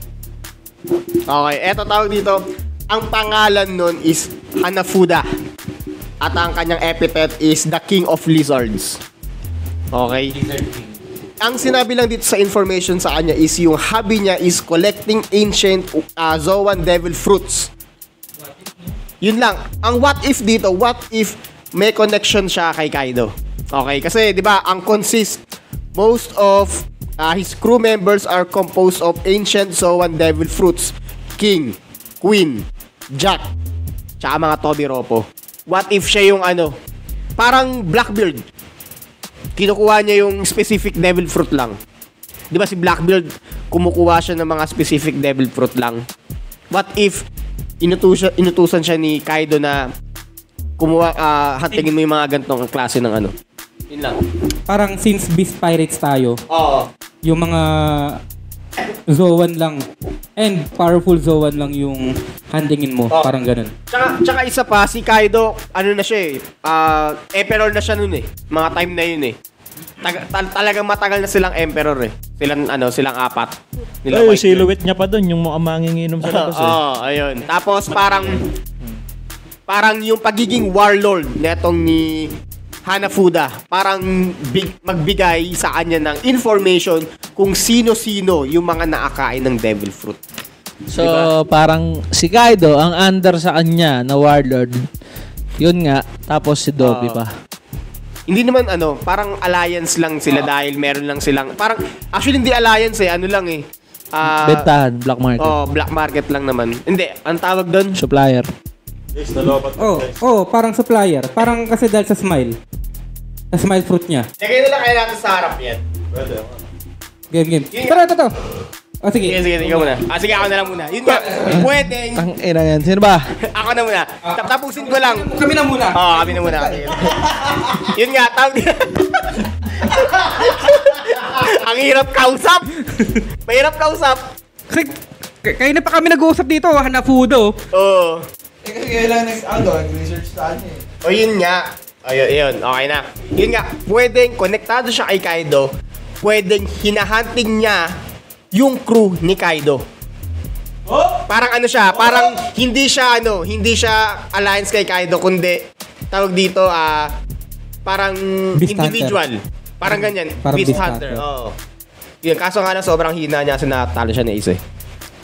Okay, eto tawag dito. Ang pangalan nun is Hanafuda. At ang kanyang epithet is the King of Lizards. Okay? Ang sinabi lang dito sa information sa kanya is yung hobby niya is collecting ancient Zoan devil fruits. Yun lang. Ang what if dito, what if may connection siya kay Kaido? Okay, kasi 'di ba, most of his crew members are composed of ancient Zoan devil fruits. King, Queen, Jack, tsaka mga Tobiropo. What if siya yung parang Blackbeard. Kinukuha niya yung specific devil fruit lang. 'Di ba si Blackbeard, kumukuha siya ng mga specific devil fruit lang. What if inutusan siya ni Kaido na kumuha, hatingin mo yung mga gantong klase ng Yun lang. Parang since Beast Pirates tayo, yung mga Zoan lang and powerful Zoan lang yung handingin mo. Parang ganun. Tsaka isa pa, si Kaido, na siya Emperor na siya nun Mga time na yun Talagang matagal na silang emperor eh. Silang apat. Ay, yung silhouette niya pa doon, yung mga manginginom sa labas eh. Ayun. Tapos parang yung pagiging warlord netong ni Hanafuda, parang magbigay sa kanya ng information kung sino-sino yung mga naakain ng devil fruit. So, parang si Kaido, ang under sa kanya na warlord, yun nga, tapos si Dobby pa. Hindi naman parang alliance lang sila dahil meron lang silang, parang, actually hindi alliance lang eh. Bentahan, black market. Black market lang naman. Hindi, ang tawag doon? Supplier. Parang supplier. Parang kasi dahil sa smile. Sa smile fruit niya. Lagay na lang kaya natin sa harap yan. Game. Pero ito. Sige. Sige, ikaw muna. Sige, ako na lang muna. Yun nga, pwedeng. Ang ina yan. Sino ba? Ako na muna. Tapusin ko lang. Kami na muna. Kami na muna. Yun nga, ang hirap kausap. Mahirap kausap. Kasi, kayo na pa kami nag-uusap dito, Hanafuda. Oo. Kasi kailangan nag-research sa kanya eh. Yun nga. Ayun, okay na. Yun nga, pwedeng konektado siya kay Kaido. Pwedeng hinahunting niya yung crew ni Kaido. Parang parang hindi siya alliance kay Kaido, kundi tawag dito parang Beast individual. Parang ganyan. Parang Beast Beast Hunter. Hunter. Oo. Yun, kaso nga lang sobrang hina niya, natalo siya ni Ace eh.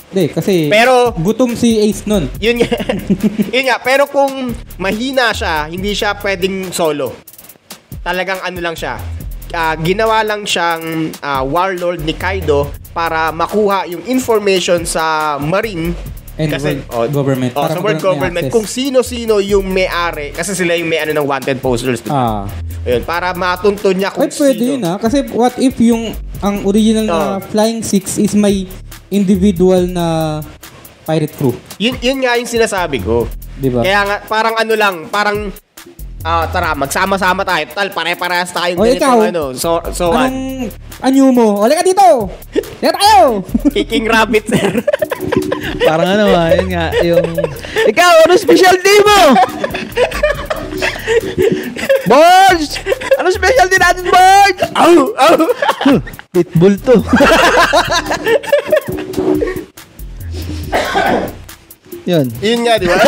Hindi, kasi Pero gutom si Ace nun. Yun nga, pero kung mahina siya, hindi siya pwedeng solo. Talagang lang siya. Ginawa lang siyang warlord ni Kaido para makuha yung information sa Marine And world government. Sa world government kung sino-sino yung may-ari kasi sila yung may ng wanted posters. Ayun, para matuntun niya kung pwede yun kasi what if ang original na Flying Six is may individual na pirate crew. Yun nga yung sinasabi ko. Diba? Kaya nga, parang parang tara, magsama-sama tayo. Total, pare-parehas tayong ganito. So anong anyo mo? Ole ka dito! Dito tayo! Kicking rabbit, sir. Parang yun nga, ikaw, ano specialty mo? Boys! Ano specialty natin, boys? Pitbull to. Yun nga, di ba?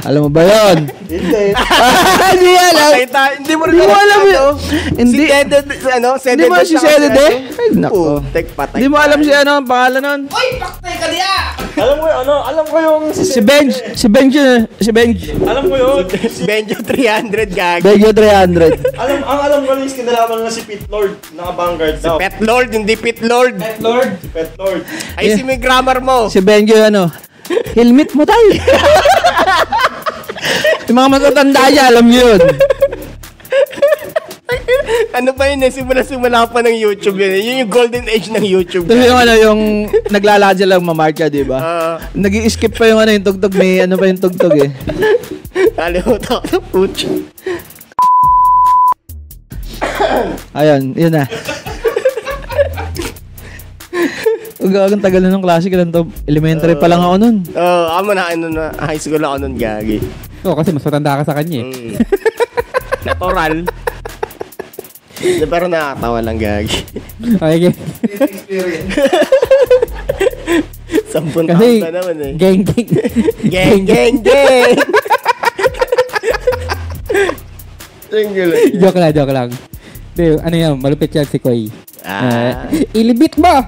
Alam mo ba yun? Hindi alam. Hindi mo alam yun. Hindi. Hindi mo si Sedede? Ay, nako. Patay. Hindi mo alam ang pangalan nun? Uy, paktay ka diya! Alam ko yung... Si Benj. Alam ko yun. Benjo 300, gag. Benjo 300. Alam ko lang yung kinalaman nga si Pit Lord. Naka-vanguard daw. Pet Lord, hindi Pit Lord. Pet Lord. Ay, si may grammar mo. Si Benjo, helmet mo tayo. Yung mga matatanda niya, alam niyo yun. Ano pa yun simula pa ng YouTube yun. Yun yung golden age ng YouTube. Tapos yung naglalakad sila mamarcha, di ba? Nag-i-skip pa yung yung tugtog. May pa yung tugtog eh. Kalimutan ko ng pucho. Ayun, yun na. Ang tagal na ng klase ka lang to. Elementary pa lang ako nun. Ako na high school ako nun, gagi. Kasi mas matanda ka sa kanya eh. Natural. Pero nakakatawa lang, gagi. Okay. Experience. 10 Kasi, taon na naman eh. Geng. Joke lang. Ano yan, malupit yan si Koy. Ilibit ba?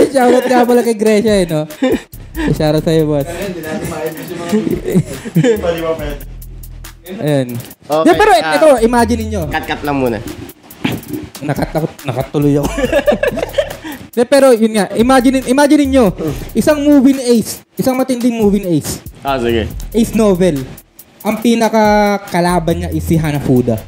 Shoutout nga pala kay Gresha no? Shoutout sa'yo, boss. Hindi natin ma-edit yung mga... Pali ba pwede? Ayan. Okay, Pero ito, imagine niyo. Cut lang muna. Nakatuloy ako. Pero yun nga, imagine niyo, isang movie ni Ace, isang matinding movie ni Ace. Sige. Ace novel. Ang pinaka-kalaban niya is si Hanafuda.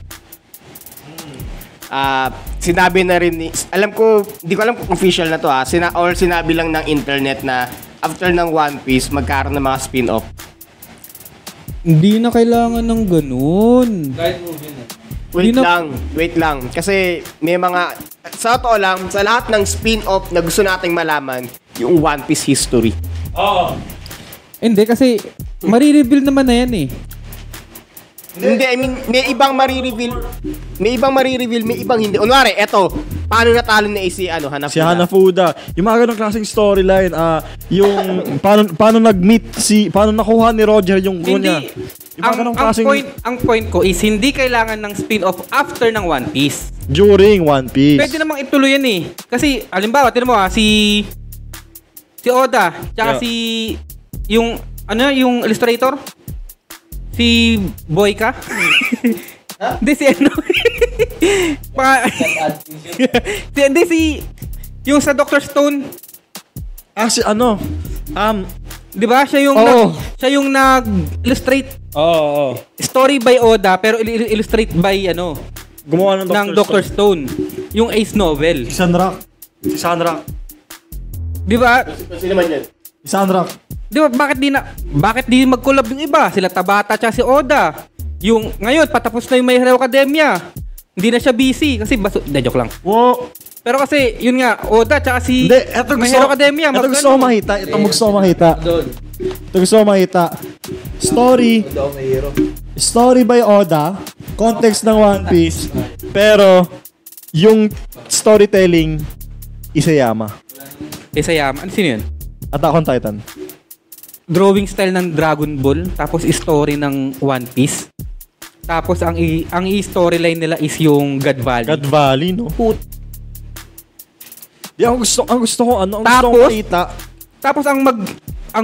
Sinabi na rin hindi ko alam kung official na to or sinabi lang ng internet na after ng One Piece, magkaroon ng mga spin-off. Hindi na kailangan ng ganun. Kahit movie na. Wait lang. Kasi may mga, sa totoo lang, sa lahat ng spin-off na gusto nating malaman, yung One Piece history. Hindi, kasi marireveal naman na yan eh. Hindi, I mean, may ibang marireveal, may ibang hindi. Unwari, eto, paano natalo ni AC, Hanafuda? Si Hanafuda. Yung mga ganong klaseng storyline, yung paano nag-meet paano nakuha ni Roger yung crew niya. Yung mga ganong klaseng Ang point ko is hindi kailangan ng spin-off after ng One Piece. during One Piece. Pwede namang ituloy yan eh. Kasi, halimbawa, tinan mo si Oda, tsaka yung illustrator? Si Boyka? Hindi, si ano? Yung sa Dr. Stone. Si Di ba? Siya yung nag-illustrate. Oo. Story by Oda, pero illustrate by Gumawa ng Dr. Stone. Yung Ace novel. Si Sunrock. Di ba? Kasi naman yan. Si Sunrock. Di ba, bakit di mag-collab yung iba? Sila Tabata tsaka si Oda. Yung, ngayon, patapos na yung My Hero Academia. Hindi na siya busy kasi joke lang. Wow. Pero kasi, yun nga, Oda tsaka si Hindi, eto My Hero Academia. Ito gusto ko makita. Ito gusto ko makita. Story by Oda. Context ng One Piece. Pero, yung storytelling, Isayama. Isayama. Ano sino yun? Attack on Titan. Drawing style ng Dragon Ball, tapos story ng One Piece. Tapos ang storyline nila is yung God Valley. God Valley, no? Di, ang gusto ko makita. Tapos ang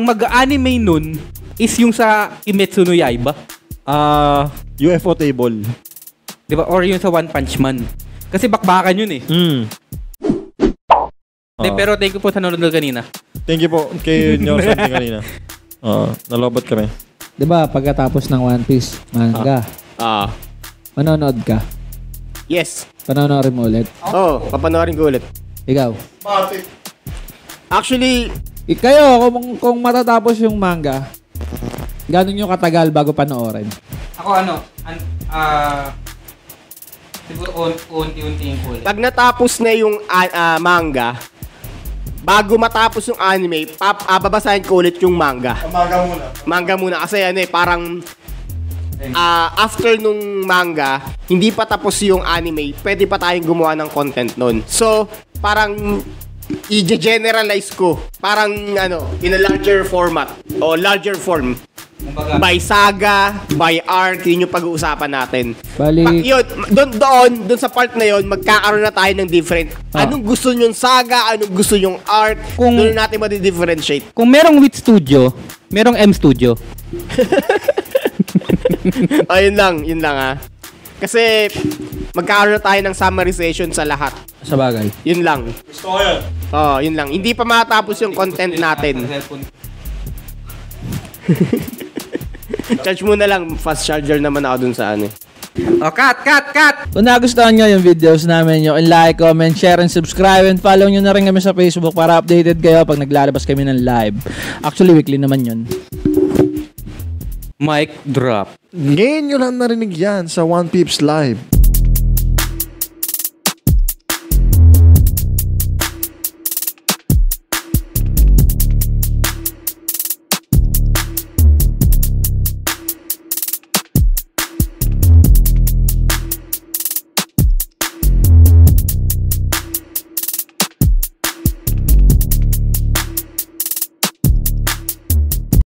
mag-anime nun is yung sa Kimetsu no Yaiba. UFO table. Di ba? Or yung sa One Punch Man. Kasi bakbakan yun eh. Pero thank you po sa nanonood kanina. Thank you po kay Nyo something kanina. Nalobot kami. Diba, pagkatapos ng One Piece manga, manonood ka? Yes. Panonoorin mo ulit? Papanoorin ko ulit. Ikaw? Actually, Kayo, kung matatapos yung manga, gano'n nyo katagal bago panoorin? Ako siguro unti-unti ko ulit. pag natapos na yung manga, bago matapos yung anime, babasahin ko ulit yung manga. Manga muna. Kasi parang after nung manga, hindi pa tapos yung anime, pwede pa tayong gumawa ng content nun. So, parang i-generalize ko. Parang in a larger format o larger form. By saga, by art, yun yung pag-uusapan natin. Bali, Doon sa part na yun, magkakaroon na tayo ng different. Anong gusto nyong saga, anong gusto nyong art, doon natin ma-differentiate. Kung merong Wit Studio, merong M Studio. Yun lang Kasi magkakaroon na tayo ng summarization sa lahat. sa bagay. Yun lang. Gusto ko yan. Yun lang. Hindi pa matapos yung content natin. Charge mo na lang. Fast charger naman ako dun sa Cut! Kung nagustuhan nyo yung videos namin, nyo like, comment, share, and subscribe, and follow nyo na rin kami sa Facebook para updated kayo pag naglalabas kami ng live. Actually, weekly naman yun. Mic drop. Ngayon nyo lang narinig yan sa One Piece Live.